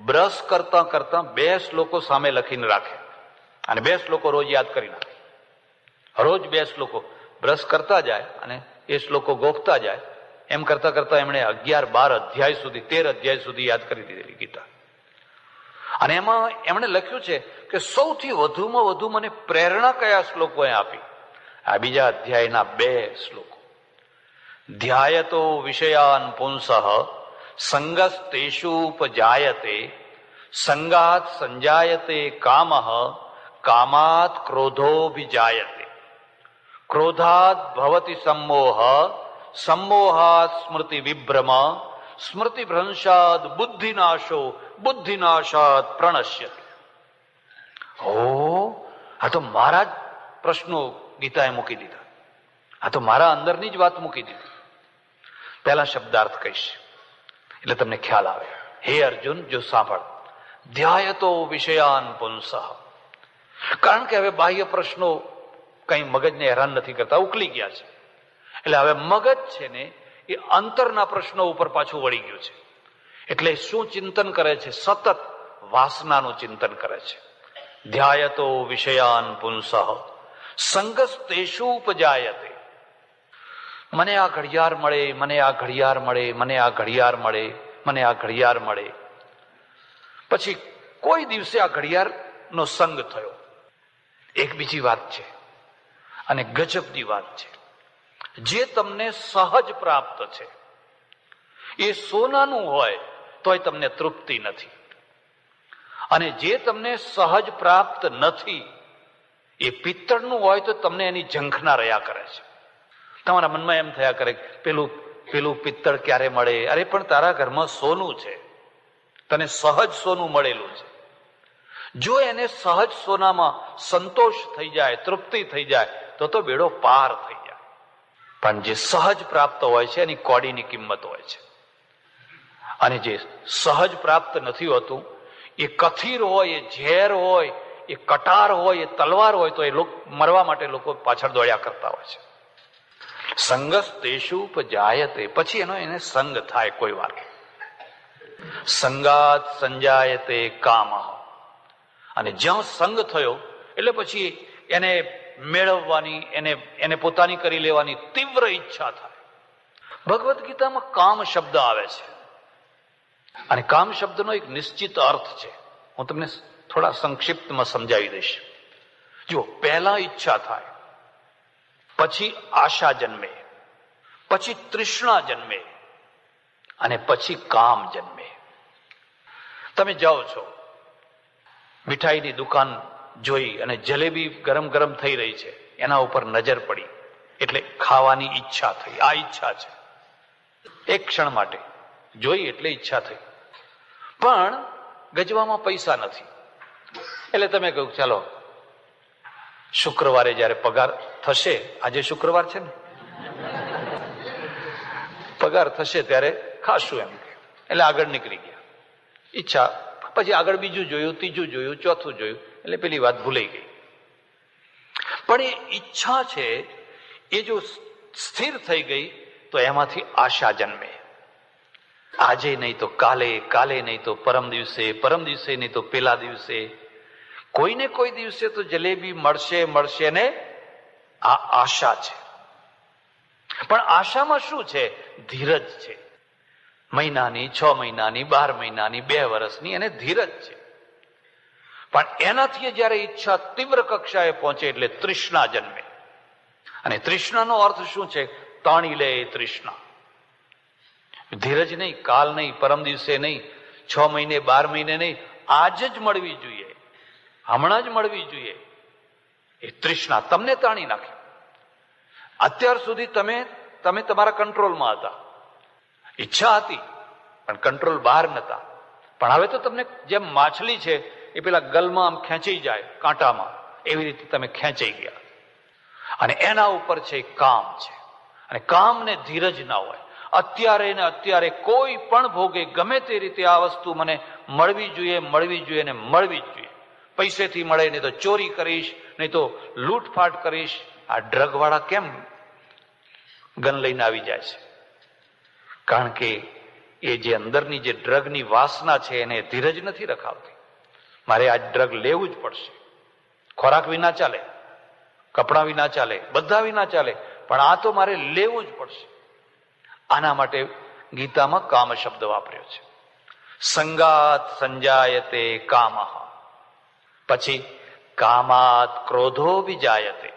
બ્રશ કરતા કરતા 2 શ્લોકો સામે લખીને રાખે અને 2 શ્લોકો રોજ યાદ કરી નાખે. રોજ 2 શ્લોકો બ્રશ કરતા જાય અને એ શ્લોકો ગોખતા જાય. એમ કરતા કરતા એમણે 11-12 અધ્યાય સુધી, 13 અધ્યાય સુધી યાદ કરી દીધેલી ગીતા. અને એમાં એમણે લખ્યું છે કે સૌથી વધુમાં વધુ મને પ્રેરણા કયા શ્લોકોએ આપી? આ બીજા અધ્યાયના 2 શ્લોકો. ધ્યાયતો વિષયાન પુંસઃ સંગસ્તેષુપજાયતે સંગાત સંજાયતે કામઃ કામાત ક્રોધોભિજાયતે ક્રોધાત ભવતિ सम्मोह सम्मोहात् સ્મૃતિ વિભ્રમ સ્મૃતિ ભ્રંશાદ બુદ્ધિનાશો બુદ્ધિનાશાત પ્રણશ્યતે. આ તો મારા જ પ્રશ્નો ગીતાએ મૂકી દીધા. આ તો મારા અંદરની જ વાત મૂકી દીધી. પહેલા શબ્દાર્થ કહીશ એટલે તમને ખ્યાલ આવે. હે અર્જુન, જો સાંભળ. ધ્યાયતો વિષયાન પુંસઃ. કારણ કે હવે બાહ્ય પ્રશ્નો કઈ મગજને હેરાન નથી કરતા, ઉકલી ગયા છે. એટલે હવે મગજ છે ને એ અંતરના પ્રશ્નો ઉપર પાછું વળી ગયું છે. એટલે શું ચિંતન કરે છે? સતત વાસનાનું ચિંતન કરે છે. ધ્યાયતો વિષયાન પુંસઃ સંગસ્તેષુપજાયતે. મને આ ઘડિયાળ મળે, મને આ ઘડિયાળ મળે, મને આ ઘડિયાળ મળે, મને આ ઘડિયાળ મળે. પછી કોઈ દિવસે આ ઘડિયાળનો સંગ થયો. એક બીજી વાત છે અને ગજબની વાત છે. જે તમને સહજ પ્રાપ્ત છે એ સોનાનું હોય તોય તમને તૃપ્તિ નથી, અને જે તમને સહજ પ્રાપ્ત નથી એ પિત્તળનું હોય તો તમને એની ઝંખના રહ્યા કરે છે. તમારા મનમાં એમ થયા કરે પેલું પિત્તળ ક્યારે મળે? અરે પણ તારા ઘરમાં સોનું છે, તને સહજ સોનું મળેલું છે. જો એને સહજ સોનામાં સંતોષ થઈ જાય, તૃપ્તિ થઈ જાય તો બેડો પાર થઈ જાય. પણ જે સહજ પ્રાપ્ત હોય છે એની કોડીની કિંમત હોય છે. અને જે સહજ પ્રાપ્ત નથી હોતું એ કથીર હોય, એ ઝેર હોય, એ કટાર હોય, એ તલવાર હોય તો એ મરવા માટે લોકો પાછળ દોડ્યા કરતા હોય છે. સંગસ્તેષુપજાયતે. પછી એને સંગ થાય કોઈ વાર. સંગાત સંજાયતે કામઃ. અને જ્યાં સંગ થયો એટલે પછી એને મેળવવાની, એને પોતાની કરી લેવાની તીવ્ર ઈચ્છા થાય. ભગવદ્ ગીતામાં કામ શબ્દ આવે છે અને કામ શબ્દનો એક નિશ્ચિત અર્થ છે. હું તમને થોડા સંક્ષિપ્તમાં સમજાવી દઈશ. જો પહેલા ઈચ્છા થાય, પછી આશા જન્મે, પછી તૃષ્ણા જન્મે અને પછી કામ જન્મે. તમે જાઓ છો, મીઠાઈની દુકાન જોઈ અને જલેબી ગરમ ગરમ થઈ રહી છે, એના ઉપર નજર પડી એટલે ખાવાની ઈચ્છા થઈ. આ ઈચ્છા છે. એક ક્ષણ માટે જોઈ એટલે ઈચ્છા થઈ. પણ ગજવામાં પૈસા નથી એટલે તમે કહ્યું ચાલો શુક્રવારે જયારે પગાર થશે, આજે શુક્રવાર છે ને, પગાર થશે ત્યારે ખાશું એમ. એટલે આગળ નીકળી ગયા. ઈચ્છા પછી આગળ બીજું જોયું, ત્રીજું જોયું, ચોથું જોયું એટલે પેલી વાત ભૂલાઈ ગઈ. પણ એ ઈચ્છા છે એ જો સ્થિર થઈ ગઈ તો એમાંથી આશા જન્મે. આજે નહીં તો કાલે, કાલે નહીં તો પરમ દિવસે, પરમ દિવસે નહીં તો પેલા દિવસે, કોઈને કોઈ દિવસે તો જલેબી મળશે મળશે ને આ આશા છે. પણ આશામાં શું છે? ધીરજ છે. મહિનાની, 6 મહિનાની, 12 મહિનાની, 2 વર્ષની એને ધીરજ છે. પણ એનાથી જયારે ઈચ્છા તીવ્ર કક્ષાએ પહોંચે એટલે તૃષ્ણા જન્મે. અને તૃષ્ણાનો અર્થ શું છે? તાણી લે તૃષ્ણા. ધીરજ નહીં, કાલ નહીં, પરમ દિવસે નહીં, 6 મહિને 12 મહિને નહીં, આજ જ મળવી જોઈએ, હમણાં જ મળવી જોઈએ. એ તૃષ્ણા તમને તાણી નાખે. અત્યાર સુધી તમે તમારા કંટ્રોલમાં હતા, ઈચ્છા હતી પણ કંટ્રોલ બહાર નતા. પણ હવે તો તમને જેમ માછલી છે એ પેલા ગલમાં આમ ખેંચી જાય કાંટામાં, એવી રીતે તમે ખેંચાઈ ગયા. અને એના ઉપર છે કામ છે. અને કામને ધીરજ ના હોય. અત્યારે ને અત્યારે કોઈ પણ ભોગે ગમે તે રીતે આ વસ્તુ મને મળવી જોઈએ, મળવી જોઈએ ને મળવી જ જોઈએ. પૈસેથી મળે, નહીં તો ચોરી કરીશ, નહીં તો લૂંટફાટ કરીશ. આ ડ્રગ વાળા કેમ ગન લઈને આવી જાય છે? કારણ કે એ જે અંદરની જે ડ્રગની વાસના છે એને ધીરજ નથી રખાવતી. મારે આ ડ્રગ લેવું જ પડશે. ખોરાક વિના ચાલે, કપડા વિના ચાલે, બધા વિના ચાલે, પણ આ તો મારે લેવું જ પડશે. આના માટે ગીતામાં કામ શબ્દ વાપર્યો છે. સંગાત સંજાયતે કામઃ, પછી કામાત ક્રોધો વિજાયતે.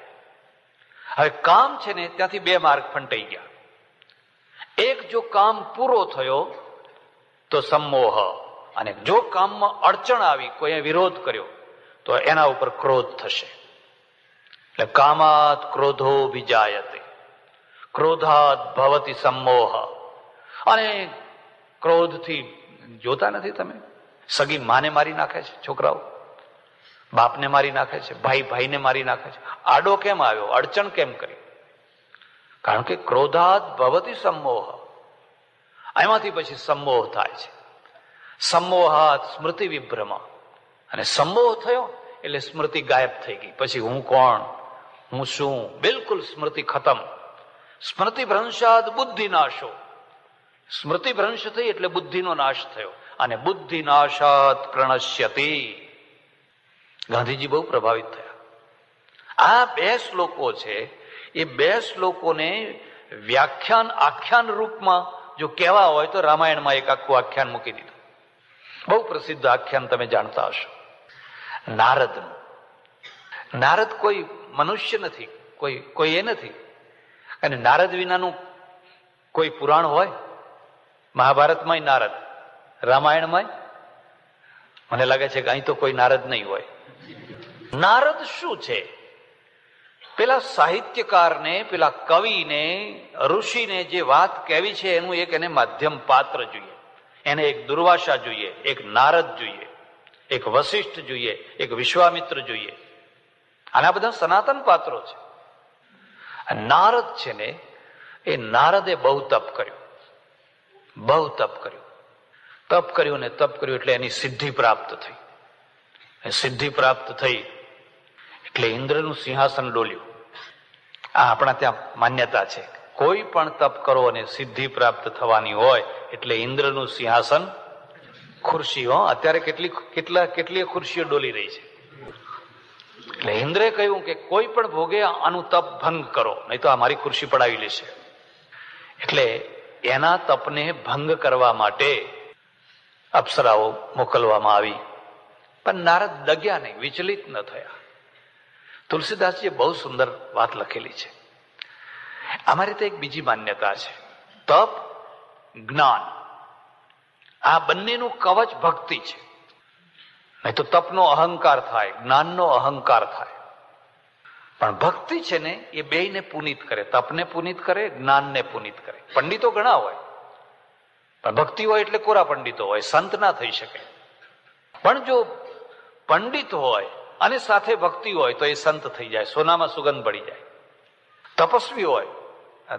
હવે કામ છે ને ત્યાંથી બે માર્ગ ફંટાઈ ગયા. એક, જો કામ પૂરો થયો તો સંમોહ, અને જો કામમાં અડચણ આવી, કોઈએ વિરોધ કર્યો તો એના ઉપર ક્રોધ થશે. એટલે કામાત ક્રોધો વિજાયતે, ક્રોધાત ભવતી સંમોહ. અને ક્રોધથી જોતા નથી તમે, સગી માને મારી નાખે છે છોકરાઓ, બાપને મારી નાખે છે, ભાઈ ભાઈને મારી નાખે છે. આડો કેમ આવ્યો? અડચણ કેમ કરી? કારણ કે ક્રોધાત ભવતી સંમોહ. એમાંથી પછી સંમોહ થાય છે. સંમોહાત સ્મૃતિ વિભ્રમ. અને સંમોહ થયો એટલે સ્મૃતિ ગાયબ થઈ ગઈ. પછી હું કોણ, હું શું, બિલકુલ સ્મૃતિ ખતમ. સ્મૃતિ ભ્રંશાદ બુદ્ધિ નાશો. સ્મૃતિ ભ્રંશ થઈ એટલે બુદ્ધિનો નાશ થયો. અને બુદ્ધિ નાશાત પ્રણશ્યતિ. ગાંધીજી બહુ પ્રભાવિત થયા. આ બે શ્લોકો છે, એ બે શ્લોકોને વ્યાખ્યાન આખ્યાન રૂપમાં જો કહેવા હોય તો રામાયણમાં એક આખું આખ્યાન મૂકી દીધું. બહુ પ્રસિદ્ધ આખ્યાન તમે જાણતા હશો, નારદનું. નારદ કોઈ મનુષ્ય નથી, કોઈ એ નથી. અને નારદ વિનાનું કોઈ પુરાણ હોય? મહાભારતમાં નારદ, રામાયણમાં મને લાગે છે કે અહીં તો કોઈ નારદ નહીં હોય. નારદ શું છે? પેલા સાહિત્યકારને, પેલા કવિને, ઋષિને જે વાત કહેવી છે એનું એક એને માધ્યમ પાત્ર જોઈએ. એને એક દુર્વાસા જોઈએ, એક નારદ જોઈએ, એક વશિષ્ઠ જોઈએ, એક વિશ્વામિત્ર જોઈએ. આના બધા સનાતન પાત્રો છે. નારદ છે ને, એ નારદે બહુ તપ કર્યું, બહુ તપ કર્યું. તપ કર્યું ને તપ કર્યું એટલે એની સિદ્ધિ પ્રાપ્ત થઈ. સિદ્ધિ પ્રાપ્ત થઈ એટલે ઇન્દ્રનું સિંહાસન ડોલ્યું. આ આપણા ત્યાં માન્યતા છે, કોઈ પણ તપ કરો અને સિદ્ધિ પ્રાપ્ત થવાની હોય એટલે ઇન્દ્રનું સિંહાસન, ખુરશી. અત્યારે કેટલી ખુરશીઓ ડોલી રહી છે. એટલે ઇન્દ્રે કહ્યું કે કોઈ પણ ભોગે આનું તપ ભંગ કરો, નહીં તો આ મારી ખુરશી પડાવી લેશે. એટલે એના તપને ભંગ કરવા માટે અપ્સરાઓ મોકલવામાં આવી. પણ નારદ ડગ્યા નહીં, વિચલિત ન થયા. તુલસીદાસજીએ બહુ સુંદર વાત લખેલી છે. અમારી તો એક બીજી માન્યતા છે, તપ જ્ઞાન, આ બંનેનું કવચ ભક્તિ છે. નહીં તો તપનો અહંકાર થાય, જ્ઞાનનો અહંકાર થાય. પણ ભક્તિ છે ને એ બેયને પુનિત કરે, તપને પુનિત કરે, જ્ઞાનને પુનિત કરે. પંડિતો ઘણા હોય, પણ ભક્તિ હોય એટલે કોરા પંડિતો હોય, સંત ના થઈ શકે. પણ જો પંડિત હોય અને સાથે ભક્તિ હોય તો એ સંત થઈ જાય, સોનામાં સુગંધ પડી જાય. તપસ્વી હોય,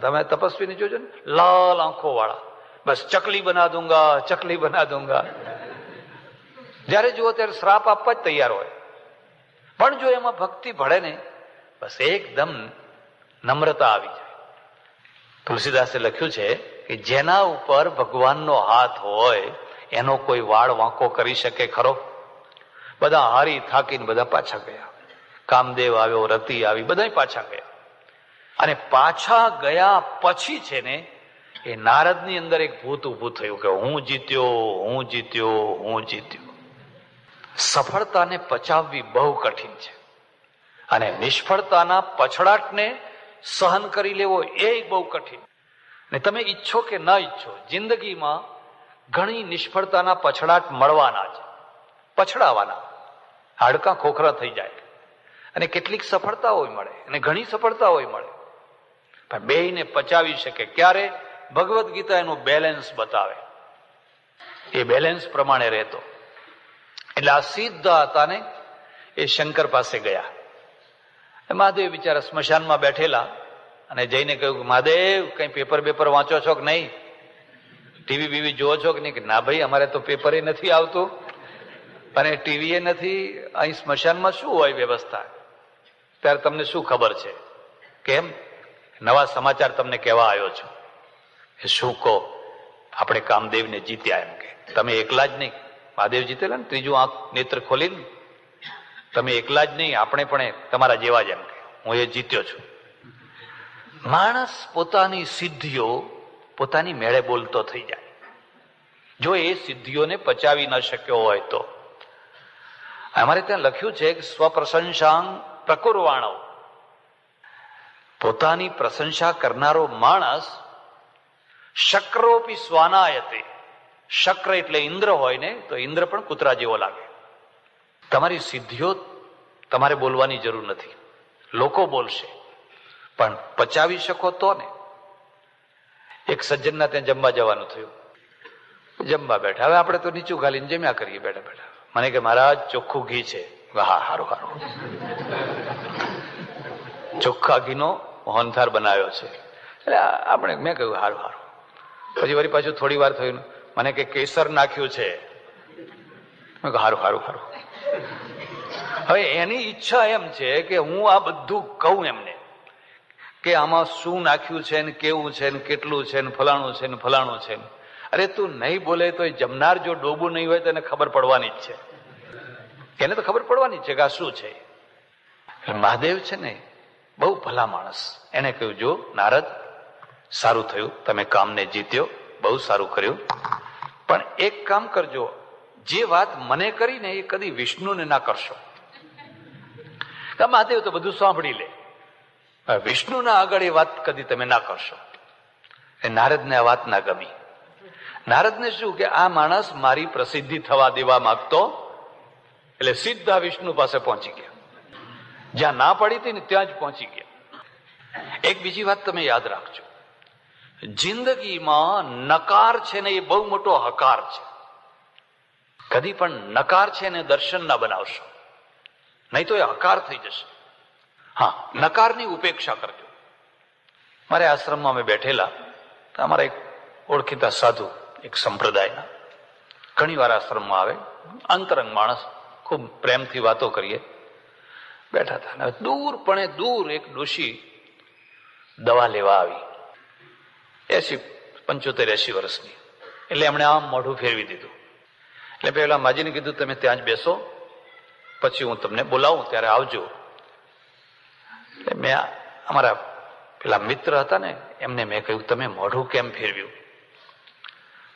તમે તપસ્વીને જોજો ને, લાલ આંખો વાળા, બસ ચકલી બના દૂંગા, ચકલી બના દૂંગા. જયારે જુઓ ત્યારે શ્રાપ આપવા જ તૈયાર હોય. પણ જો એમાં ભક્તિ ભળે ને, બસ એકદમ નમ્રતા આવી જાય. તુલસીદાસે લખ્યું છે કે જેના ઉપર ભગવાનનો હાથ હોય એનો કોઈ વાળ વાંકો કરી શકે ખરો? બધા હારી થાકીને બધા પાછા ગયા. કામદેવ આવ્યો, રતિ આવી, બધા પાછા ગયા. અને પાછા ગયા પછી છે ને એ નારદની અંદર એક ભૂત ઉભું થયું કે હું જીત્યો, હું જીત્યો, હું જીત્યો. સફળતાને પચાવવી બહુ કઠિન છે, અને નિષ્ફળતાના પછડાટને સહન કરી લેવો એ બહુ કઠિન. ને તમે ઈચ્છો કે ન ઈચ્છો, જિંદગીમાં ઘણી નિષ્ફળતાના પછડાટ મળવાના જ, પછડાવાના, હાડકાં ખોખરા થઈ જાય, અને કેટલીક સફળતાઓ મળે અને ઘણી સફળતાઓ મળે, પણ બેયને પચાવી શકે ક્યારે? ભગવદ્ ગીતા એનું બેલેન્સ બતાવે, એ બેલેન્સ પ્રમાણે રહેતો. એટલે આ સીધા હતા ને એ શંકર પાસે ગયા. મહાદેવ બિચારા સ્મશાનમાં બેઠેલા, અને જઈને કહ્યું, મહાદેવ કઈ પેપર બેપર વાંચો છો કે નહીં? ટીવી બીવી જોવો છો કે નહીં? કે ના ભાઈ, અમારે તો પેપરે નથી આવતું અને ટીવી નથી, અહીં સ્મશાનમાં શું હોય વ્યવસ્થા? ત્યારે તમને શું ખબર છે? કેમ? નવા સમાચાર તમને કહેવા આવ્યો છું. એ શું કહો? આપણે કામદેવને જીત્યા. એમ કે તમે એકલા જ નહીં, મહાદેવ જીતેલા ને, ત્રીજું આંખ નેત્ર ખોલીને, તમે એકલા જ નહીં, આપણે પણ તમારા જેવા જ. એમ કે હું એ જીત્યો છું. માણસ પોતાની સિદ્ધિઓ પોતાની મેળે બોલતો થઈ જાય. જો એ સિદ્ધિઓને પચાવી ન શક્યો હોય તો. અમારે ત્યાં લખ્યું છે કે સ્વપ્રશંસાંગ પ્રકુર્વાણો, પોતાની પ્રશંસા કરનારો માણસ શક્રોપી સ્વાનાયતે. શક્ર એટલે ઇન્દ્ર હોય ને, તો ઇન્દ્ર પણ કૂતરા જેવો લાગે. તમારી સિદ્ધિઓ તમારે બોલવાની જરૂર નથી, લોકો બોલશે, પણ પચાવી શકો તો ને. એક સજ્જનના ત્યાં જમવા જવાનું થયું, જમવા બેઠા. હવે આપણે તો નીચું ખાલીને જમ્યા કરીએ બેઠા બેઠા. મને કે મહારાજ ચોખ્ખું ઘી છે. હા, હારું હારું. ચોખ્ખા ઘીનો મોહનથાળ બનાવ્યો છે. એટલે આપણે, મેં કહ્યું હારું હારું. પછી વળી પાછું થોડી વાર થયું, મને કે કેસર નાખ્યું છે. મેં કહ્યું હારું હારું હારું. હવે એની ઈચ્છા એમ છે કે હું આ બધું કહું એમને, કે આમાં શું નાખ્યું છે ને કેવું છે ને કેટલું છે ને ફલાણું છે ને ફલાણું છે. અરે તું નહીં બોલે તો જમનાર જો ડોબું નહીં હોય તો એને ખબર પડવાની જ છે, એને તો ખબર પડવાની જ છે કે આ શું છે. મહાદેવ છે ને બહુ ભલા માણસ. એને કહ્યું, જો નારદ, સારું થયું, તમે કામને જીત્યો, બહુ સારું કર્યું, પણ એક કામ કરજો, જે વાત મને કરીને એ કદી વિષ્ણુને ના કરશો. મહાદેવ તો બધું સાંભળી લે, વિષ્ણુના આગળ એ વાત કદી તમે ના કરશો. એ નારદને આ વાત ના ગમી. નારદને શું કે આ માણસ મારી પ્રસિદ્ધિ થવા દેવા માંગતો, એટલે સીધા વિષ્ણુ પાસે પહોંચી ગયા. જ્યાં ના પડી હતી ને ત્યાં જ પહોંચી ગયા. એક બીજી વાત તમે યાદ રાખજો, જિંદગીમાં નકાર છે ને એ બહુ મોટો હકાર છે. કદી પણ નકાર છે ને દર્શન ના બનાવશો, નહીં તો એ હકાર થઈ જશે. હા, નકારની ઉપેક્ષા કરજો. મારે આશ્રમમાં અમે બેઠેલા, તો અમારા એક ઓળખીતા સાધુ, એક સંપ્રદાયના, ઘણી વાર આશ્રમમાં આવે, અંતરંગ માણસ, ખૂબ પ્રેમથી વાતો કરીએ, બેઠા હતા. દૂર પણ દૂર એક ડોશી દવા લેવા આવી, 75-80 વર્ષની. એટલે એમણે આમ મોઢું ફેરવી દીધું. એટલે પેલા માજીને કીધું, તમે ત્યાં જ બેસો, પછી હું તમને બોલાવું ત્યારે આવજો. મેં અમારા પેલા મિત્ર હતા ને એમને મેં કહ્યું, તમે મોઢું કેમ ફેરવ્યું?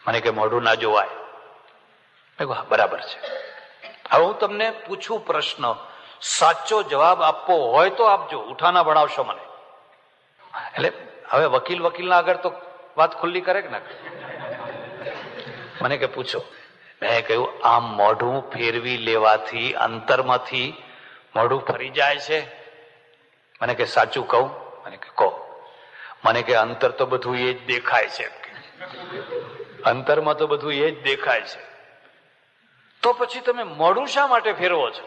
મને કે મોઢું ના જોવાય. મેં કહ્યું, હા બરાબર છે. હવે હું તમને પૂછું પ્રશ્ન, સાચો જવાબ આપવો હોય તો આપજો, ઉઠાના ભણાવશો મને. એટલે હવે વકીલના આગળ તો વાત ખુલ્લી કરે કે ના? મને કે પૂછો. મેં કહ્યું, આમ મોઢું ફેરવી લેવાથી અંતરમાંથી મોઢું ફરી જાય છે? મને કે સાચું કહું? મને કે કહો. મને કે અંતર તો બધું એ જ દેખાય છે, અંતરમાં તો બધું એ જ દેખાય છે, તો પછી તમે મોઢું શા માટે ફેરવો છો?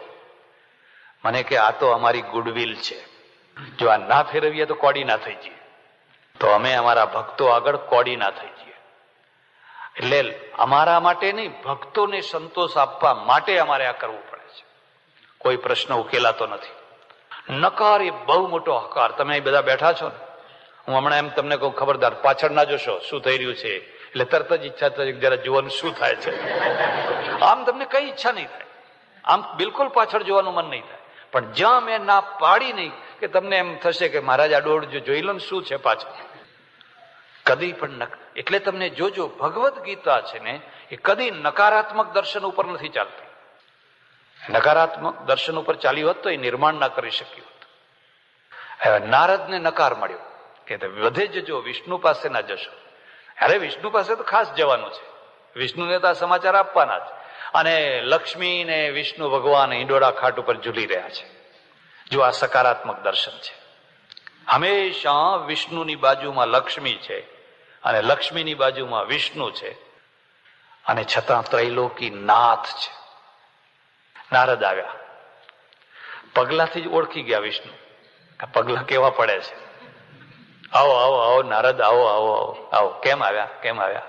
મને કે આ તો અમારી ગુડવિલ છે, જો આ ના ફેરવીએ તો કોડી ના થઈ જઈએ, તો અમે અમારા ભક્તો આગળ કોડી ના થઈ જઈએ. એટલે અમારા માટે નહીં, ભક્તોને સંતોષ આપવા માટે અમારે આ કરવું પડે છે. કોઈ પ્રશ્ન ઉકેલાતો નથી. નકાર એ બહુ મોટો હકાર. તમે બધા બેઠા છો ને, હું હમણાં એમ તમને કહું, ખબરદાર પાછળ ના જોશો શું થઈ રહ્યું છે, એટલે તરત જ ઈચ્છા થાય જરા જોવાનું શું થાય છે. આમ તમને કઈ ઈચ્છા નહીં થાય, આમ બિલકુલ પાછળ જોવાનું મન નહીં થાય. પણ જ્યાં મેં ના પાડી નહીં કે તમને એમ થશે કે મહારાજ આ દોડ જોઈ લો ને શું છે પાછળ, કદી પણ એટલે તમને જોજો, ભગવદ્ ગીતા છે ને એ કદી નકારાત્મક દર્શન ઉપર નથી ચાલતી. નકારાત્મક દર્શન ઉપર ચાલ્યું હોત તો એ નિર્માણ ના કરી શક્યું હોત. નારદને નકાર મળ્યો કે વધે જજો, વિષ્ણુ પાસે ના જશો. અરે વિષ્ણુ પાસે તો ખાસ જવાનું છે, વિષ્ણુને તો આ સમાચાર આપવાના જ. અને લક્ષ્મી ને વિષ્ણુ ભગવાન ઈંડોળા ખાટ ઉપર ઝૂલી રહ્યા છે. જો આ સકારાત્મક દર્શન છે. હંમેશા વિષ્ણુની બાજુમાં લક્ષ્મી છે અને લક્ષ્મીની બાજુમાં વિષ્ણુ છે, અને છતાં ત્રૈલોકી નાથ છે. નારદ આવ્યા, પગલાથી જ ઓળખી ગયા વિષ્ણુ. પગલા કેવા પડે છે. આવો આવો આવો નારદ, આવો આવો આવો આવો. કેમ આવ્યા, કેમ આવ્યા?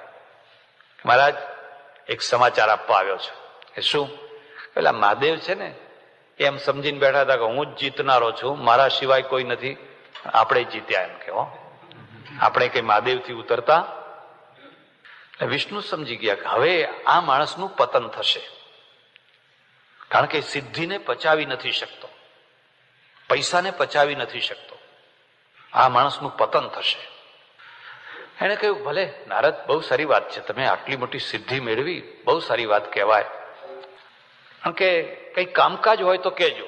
મહારાજ, એક સમાચાર આપવા આવ્યો છું. એ શું? પેલા મહાદેવ છે ને, એમ સમજીને બેઠા હતા કે હું જ જીતનારો છું, મારા સિવાય કોઈ નથી, આપણે જીત્યા એમ કે. આપણે કઈ મહાદેવથી ઉતરતા. વિષ્ણુ સમજી ગયા કે હવે આ માણસનું પતન થશે, કારણ કે સિદ્ધિને પચાવી નથી શકતો, પૈસાને પચાવી નથી શકતો. આ માણસનું પતન થશે. એને કહ્યું, ભલે નારદ, બહુ સારી વાત છે, તમે આટલી મોટી સિદ્ધિ મેળવી, બહુ સારી વાત કહેવાય, કારણ કે કઈ કામકાજ હોય તો કહેજો.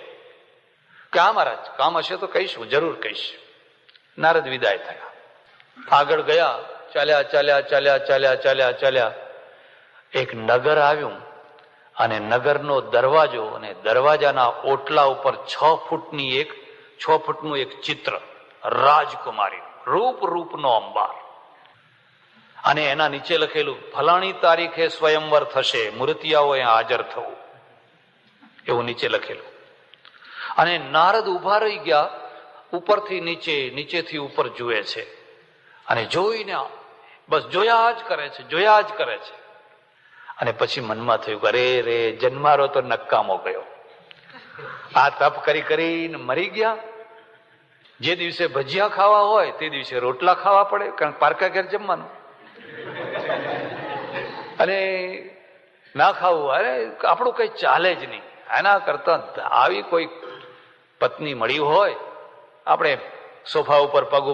કે હા મહારાજ, કામ હશે તો કહીશું, જરૂર કહીશ. નારદ વિદાય થયા, આગળ ગયા. ચાલ્યા ચાલ્યા ચાલ્યા ચાલ્યા ચાલ્યા ચાલ્યા, એક નગર આવ્યું, અને નગરનો દરવાજો, અને દરવાજાના ઓટલા ઉપર 6 ફૂટનું એક ચિત્ર, રાજકુમારી, રૂપ રૂપનો અંબાર, અને એના નીચે લખેલું, ફલાણી તારીખે સ્વયંવર થશે, મૂર્તિયાઓએ હાજર થવું, એવું નીચે લખેલું. અને નારદ ઉભા રહી ગયા, ઉપરથી નીચે, નીચેથી ઉપર જુએ છે, અને જોઈને બસ જોયા જ કરે છે, જોયા જ કરે છે. અને પછી મનમાં થયું કે અરે રે, જન્મારો તો નકામો ગયો. આ તપ કરી કરીને મરી ગયા. જે દિવસે ભજીયા ખાવા હોય તે દિવસે રોટલા ખાવા પડે, કારણ પારકા ઘેર જમવાનું. અને ના ખાવું, અરે આપણું કઈ ચાલે જ નહીં. એના કરતા આવી કોઈ પત્ની મળી હોય, આપણે સોફા ઉપર પગ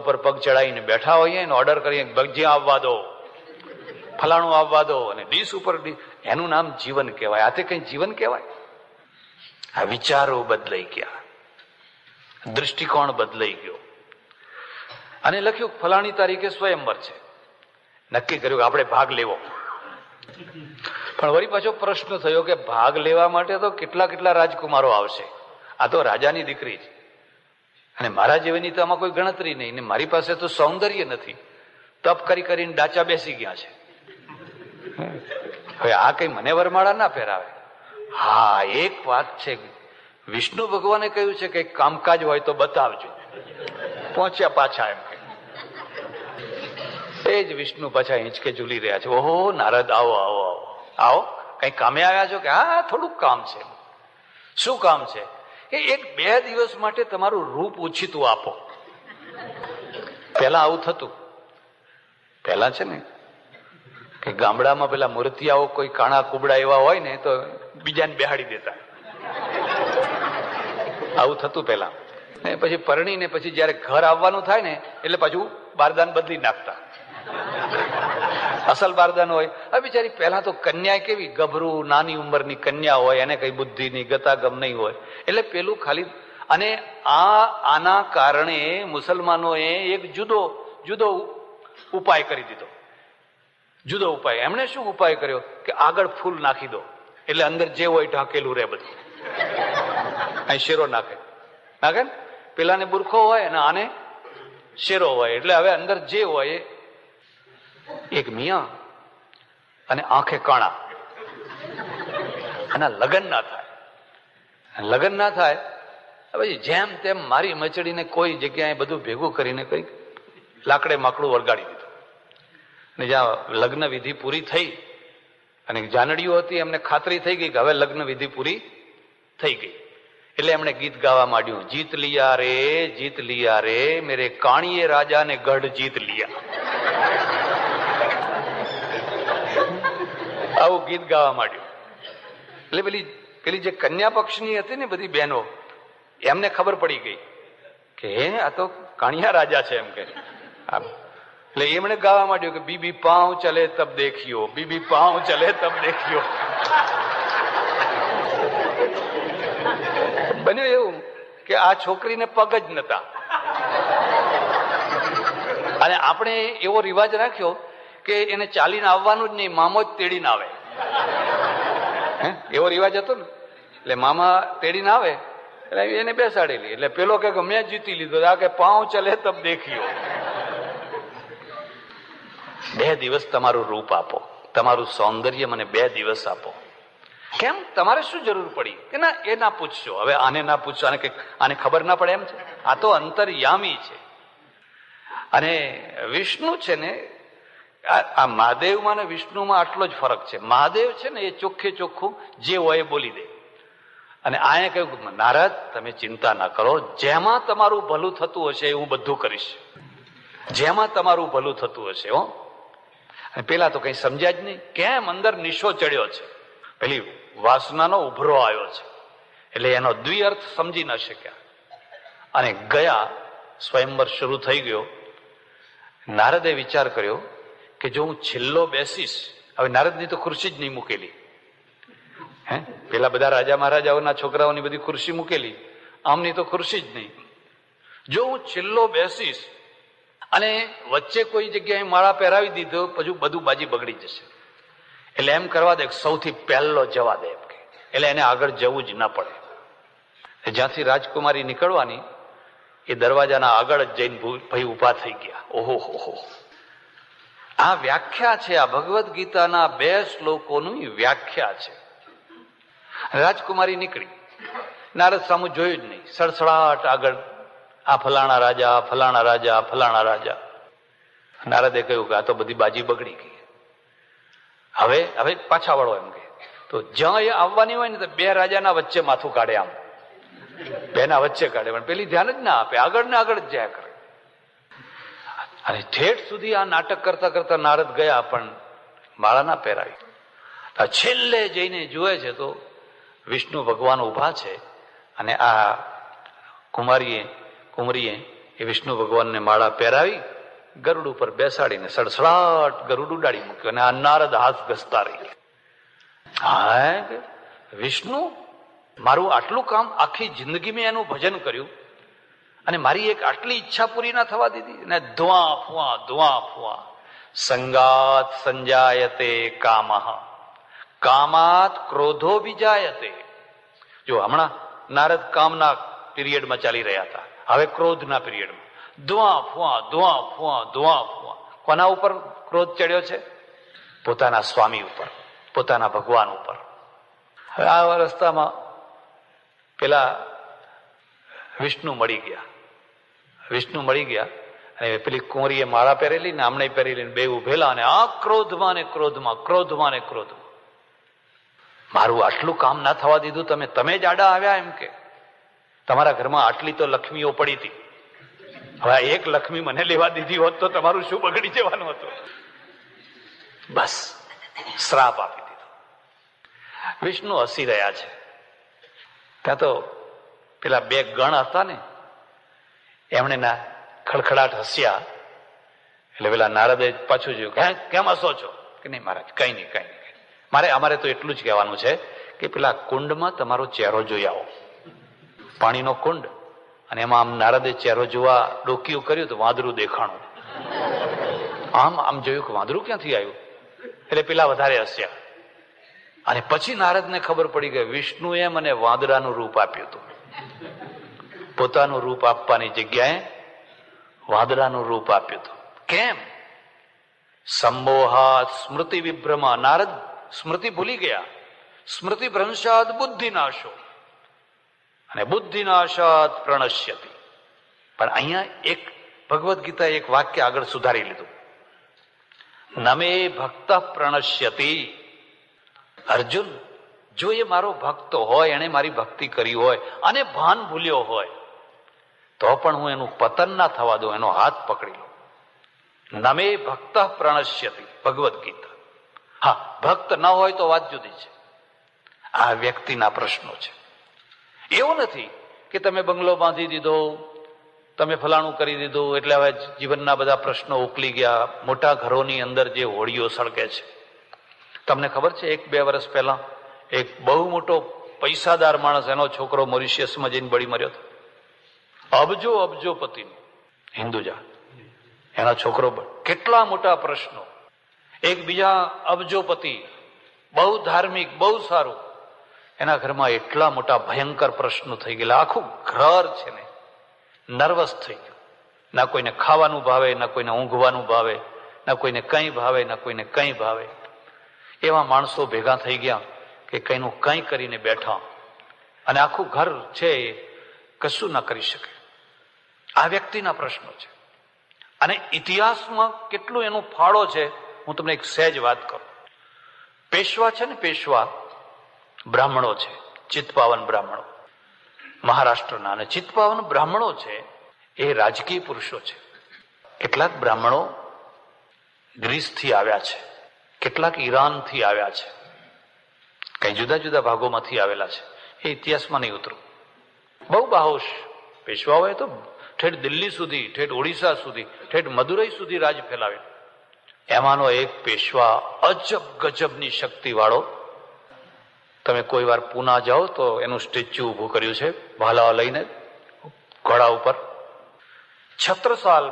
ચડાવીને બેઠા હોઈએ ને ઓર્ડર કરીએ, ભજીયા આવવા દો, ફલાણું આવવા દો, અને ડીશ ઉપર ડીશ, એનું નામ જીવન કહેવાય. આ તે કઈ જીવન કહેવાય? આ વિચારો બદલાઈ ગયા, દૃષ્ટિકોણ બદલાઈ ગયો. અને લખ્યું ફલાણી તારીખે સ્વયંવર છે. નક્કી કર્યું કે આપણે ભાગ લેવો. પણ વળી પાછો પ્રશ્ન થયો કે ભાગ લેવા માટે તો કેટલા કેટલા રાજકુમારો આવશે. આ તો રાજાની દીકરી છે, અને મારા જેવીની તો આમાં કોઈ ગણતરી નહીં, ને મારી પાસે તો સૌંદર્ય નથી. તપ કરી કરીને ડાચા બેસી ગયા છે. હવે આ કઈ મને વરમાળા ના ફેરાવે. હા, એક વાત છે, વિષ્ણુ ભગવાને કહ્યું છે કે કામકાજ હોય તો બતાવજો. પહોંચ્યા પાછા એમ કે એ જ વિષ્ણુ પાછા હિંચકે ઝૂલી રહ્યા છે. ઓહો નારદ, આવો આવો આવો આવો, કઈ કામે આવ્યા છો? કે હા, થોડુંક કામ છે. શું કામ છે? કે 1-2 દિવસ માટે તમારું રૂપ ઓછીતું આપો. પેલા આવું થતું. પેલા છે ને કે ગામડામાં પેલા મૂર્તિયાઓ કોઈ કાણા કુબડા એવા હોય ને તો બીજાને બેહાડી દેતા. આવું થતું પેલા. ને પછી પરણીને પછી જયારે ઘર આવવાનું થાય ને એટલે પાછું બારદાન બદલી નાખતા. અસલ બારદાન હોય. હવે બિચારી પહેલા તો કન્યા કેવી, ગભરું નાની ઉંમરની કન્યા હોય, એને કઈ બુદ્ધિ નહીં, ગતાગમ નહીં હોય, એટલે પેલું ખાલી. અને આના કારણે મુસલમાનોએ એક જુદો ઉપાય કરી દીધો. જુદો ઉપાય. એમણે શું ઉપાય કર્યો કે આગળ ફૂલ નાખી દો, એટલે અંદર જે હોય ઢાંકેલું રે બધું. અહીં શેરો નાખે ને, પેલાને બુરખો હોય ને આને શેરો હોય, એટલે હવે અંદર જે હોય. એક મિયા અને આંખે કાણા, આના લગ્ન ના થાય. લગ્ન ના થાય પછી જેમ તેમ મારી મચડીને કોઈ જગ્યાએ બધું ભેગું કરીને કઈક લાકડે માકડું વળગાડી દીધું. ને જ્યાં લગ્ન વિધિ પૂરી થઈ અને જાનડીઓ હતી, એમને ખાતરી થઈ ગઈ કે હવે લગ્ન વિધિ પૂરી થઈ ગઈ, એટલે એમણે ગીત ગાવા માંડ્યું. જીત લિયા રે મેરે કાણીએ રાજા ને ગઢ જીત લિયા. આવું ગીત ગાવા માંડ્યું. એટલે પેલી જે કન્યા પક્ષની હતી ને બધી બહેનો, એમને ખબર પડી ગઈ કે આ તો કાણિયા રાજા છે એમ કે. એટલે એમણે ગાવા માંડ્યું કે બીબી પાઉં ચલે તબ દેખ્યો, બીબી પાઉં ચલે તબ દેખ્યો. બન્યું એવું કે આ છોકરીને પગ જ નતા. અને આપણે એવો રિવાજ રાખ્યો કે એને ચાલીને આવવાનું જ નહીં, મામો જ તેડીને આવે. એવો રિવાજ હતો ને. એટલે મામા તેડીને આવે એટલે એને બેસાડેલી. એટલે પેલો કે મેં જીતી લીધો, આ કે પાઉં ચલે તબ દેખ્યો. 2 દિવસ તમારું રૂપ આપો, તમારું સૌંદર્ય મને 2 દિવસ આપો. કેમ? તમારે શું જરૂર પડી? કે ના, એ ના પૂછશો, હવે આને ના પૂછશો, આને ખબર ના પડે એમ છે. આ તો અંતર્યામી છે. અને વિષ્ણુ છે ને, આ મહાદેવમાં ને વિષ્ણુમાં આટલો જ ફરક છે. મહાદેવ છે ને એ ચોખ્ખે ચોખ્ખું જે હોય એ બોલી દે. અને આયા કહ્યું, નારદ તમે ચિંતા ના કરો, જેમાં તમારું ભલું થતું હશે એ હું બધું કરીશ, જેમાં તમારું ભલું થતું હશે. હો. અને પેલા તો કઈ સમજ્યા જ નહીં. કેમ? અંદર નિશો ચડ્યો છે, પેલી વાસનાનો ઉભરો આવ્યો છે, એટલે એનો દ્વિઅર્થ સમજી ન શક્યા. અને ગયા સ્વયંવર શરૂ થઈ ગયો. નારદે વિચાર કર્યો કે જો હું છેલ્લો બેસીશ, હવે નારદની તો ખુરશી જ નહીં મૂકેલી, પેલા બધા રાજા મહારાજાઓના છોકરાઓની બધી ખુરશી મૂકેલી, આમની તો ખુરશી જ નહીં. જો હું છેલ્લો બેસીશ અને વચ્ચે કોઈ જગ્યાએ માળા પહેરાવી દીધો, પછી બધું બાજી બગડી જશે. એટલે એમ કરવા દે, સૌથી પહેલો જવા દે એમ કે, એટલે એને આગળ જવું જ ન પડે. જ્યાંથી રાજકુમારી નીકળવાની એ દરવાજાના આગળ જ જઈને ભાઈ ઉભા થઈ ગયા. ઓહો હો, આ વ્યાખ્યા છે, આ ભગવદ્ ગીતાના 2 શ્લોકોની વ્યાખ્યા છે. રાજકુમારી નીકળી, નારદ સામું જોયું જ નહીં, સડસડાટ આગળ, આ ફલાણા રાજા, ફલાણા રાજા, ફલાણા રાજા. નારદે કહ્યું કે આ તો બધી બાજી બગડી ગઈ, હવે પાછા વળો એમ કે. તો જ્યાં એ આવવાની હોય ને તો 2 રાજાના વચ્ચે માથું કાઢે, આમ 2ના વચ્ચે કાઢે, પણ પેલી ધ્યાન જ ના આપે, આગળ ને આગળ જ જયા કરે. અને ઠેઠ સુધી આ નાટક કરતા કરતા નારદ ગયા, પણ માળા ના પહેરાવી. છેલ્લે જઈને જુએ છે તો વિષ્ણુ ભગવાન ઉભા છે, અને આ કુંવરીએ એ વિષ્ણુ ભગવાનને માળા પહેરાવી ગરુડ ઉપર બેસાડીને સડસડાટ ગરુડ ઉડાડી મૂક્યું. અને આ નારદ હાથ ઘસતા રહી. હા, વિષ્ણુ મારું આટલું કામ, આખી જિંદગી મેં એનું ભજન કર્યું, અને મારી એક આટલી ઈચ્છા પૂરી ના થવા દીધી. અને ધુઆ ફુઆ સંગાત સંજાયતે કામઃ કામાત ક્રોધો વિજાયતે. જો હમણાં નારદ કામના પીરિયડમાં ચાલી રહ્યા હતા, હવે ક્રોધના પીરિયડમાં. ધુઆ ફુઆ. કોના ઉપર ક્રોધ ચડ્યો છે? પોતાના સ્વામી ઉપર, પોતાના ભગવાન ઉપર. હવે આ રસ્તામાં પેલા વિષ્ણુ મળી ગયા, અને પેલી કુંવરીએ માળા પહેરેલી ને આમણે પહેરેલી, બે ઉભેલા, અને આ ક્રોધમાં ને ક્રોધમાં. મારું આટલું કામ ના થવા દીધું, તમે જ આડા આવ્યા એમ કે. તમારા ઘરમાં આટલી તો લક્ષ્મીઓ પડી હતી, હવે 1 લક્ષ્મી મને લેવા દીધી હોત તો તમારું શું બગડી જવાનું હતું? બસ શ્રાપ આપી દીધો. વિષ્ણુ હસી રહ્યા છે. ત્યાં તો પેલા 2 ગણ હતા ને, એમણે ના ખડખડાટ હસ્યા. એટલે પેલા નારદે પાછું જોયું, કેમ હસો છો? કે નહીં મહારાજ, કઈ નહીં. અમારે તો એટલું જ કહેવાનું છે કે પેલા કુંડમાં તમારો ચહેરો જોઈ આવો, પાણીનો કુંડ, અને એમાં આમ નારદે ચહેરો જોવા ડોકિયું કર્યું તો વાંદરું દેખાણું. આમ જોયું કે વાંદરું ક્યાંથી આવ્યું? એટલે પેલા વધારે હસ્યા. અને પછી નારદને ખબર પડી કે વિષ્ણુએ મને વાંદરાનું રૂપ આપ્યું હતું. પોતાનું રૂપ આપવાની જગ્યાએ વાંદરાનું રૂપ આપ્યું હતું. કેમ? સંમોહાત સ્મૃતિ વિભ્રમા. નારદ સ્મૃતિ ભૂલી ગયા. સ્મૃતિ ભ્રંશાદ બુદ્ધિનાશો, અને બુદ્ધિનાશાત પ્રણશ્યતિ. પણ અહીંયા એક ભગવદ્ ગીતા એક વાક્ય આગળ સુધારી લીધું. નમે ભક્ત પ્રણશ્યતિ. અર્જુન, જો એ મારો ભક્ત હોય, એને મારી ભક્તિ કરી હોય અને ભાન ભૂલ્યો હોય, તો પણ હું એનું પતન ના થવા દઉં, એનો હાથ પકડી લઉં. નમે ભક્ત પ્રણશ્યતિ, ભગવદ્ ગીતા. હા, ભક્ત ન હોય તો વાત જુદી છે. આ વ્યક્તિના પ્રશ્નો છે. એવું નથી કે તમે બંગલો બાંધી દીધો, તમે ફલાણું કરી દીધું એટલે હવે જીવનના બધા પ્રશ્નો ઉકલી ગયા. મોટા ઘરોની અંદર જે હોળીઓ સળગે છે, તમને ખબર છે 1-2 વર્ષ પહેલા એક બહુ મોટો પૈસાદાર માણસ, એનો છોકરો મોરિશિયસમાં જઈને બળી મર્યો હતો. અબજોપતિ હિન્દુજા, એનો છોકરો. કેટલા મોટા પ્રશ્નો. એક બીજા અબજોપતિ, બહુ ધાર્મિક, બહુ સારું, એના ઘરમાં એટલા મોટા ભયંકર પ્રશ્નો થઈ ગયેલા. આખું ઘર છે ને નર્વસ થઈ ગયું. ના કોઈને ખાવાનું ભાવે, ના કોઈને ઊંઘવાનું ભાવે, ના કોઈને કંઈ ભાવે, ના કોઈને કંઈ ભાવે. એવા માણસો ભેગા થઈ ગયા કે કઈનું કંઈ કરીને બેઠા, અને આખું ઘર છે એ કશું ના કરી શકે. આ વ્યક્તિના પ્રશ્નો છે. અને ઇતિહાસમાં કેટલું એનો ફાળો છે, હું તમને એક સહેજ વાત કરું. પેશવા છે ને, પેશવા બ્રાહ્મણો છે, ચિત્પાવન બ્રાહ્મણો મહારાષ્ટ્રના. અને ચિત્પાવન બ્રાહ્મણો છે એ રાજકીય પુરુષો છે. કેટલાક બ્રાહ્મણો ગ્રીસથી આવ્યા છે, કેટલાક ઈરાનથી આવ્યા છે, કઈ જુદા જુદા ભાગોમાંથી આવેલા છે. એ ઇતિહાસમાં નહીં ઉતરું. બહુ બાહોશ પેશવાઓએ તો ઠેઠ દિલ્હી સુધી, ઠેઠ ઓડિશા સુધી, ઠેઠ મદુરઈ સુધી રાજ ફેલાવ્યું. એમાંનો એક પેશવા અજબ ગજબની શક્તિ વાળો. તમે કોઈ વાર પૂના જાઓ તો એનું સ્ટેચ્યુ ઉભું કર્યું છે ભાલા લઈને ઘોડા ઉપર. છત્રસાલ,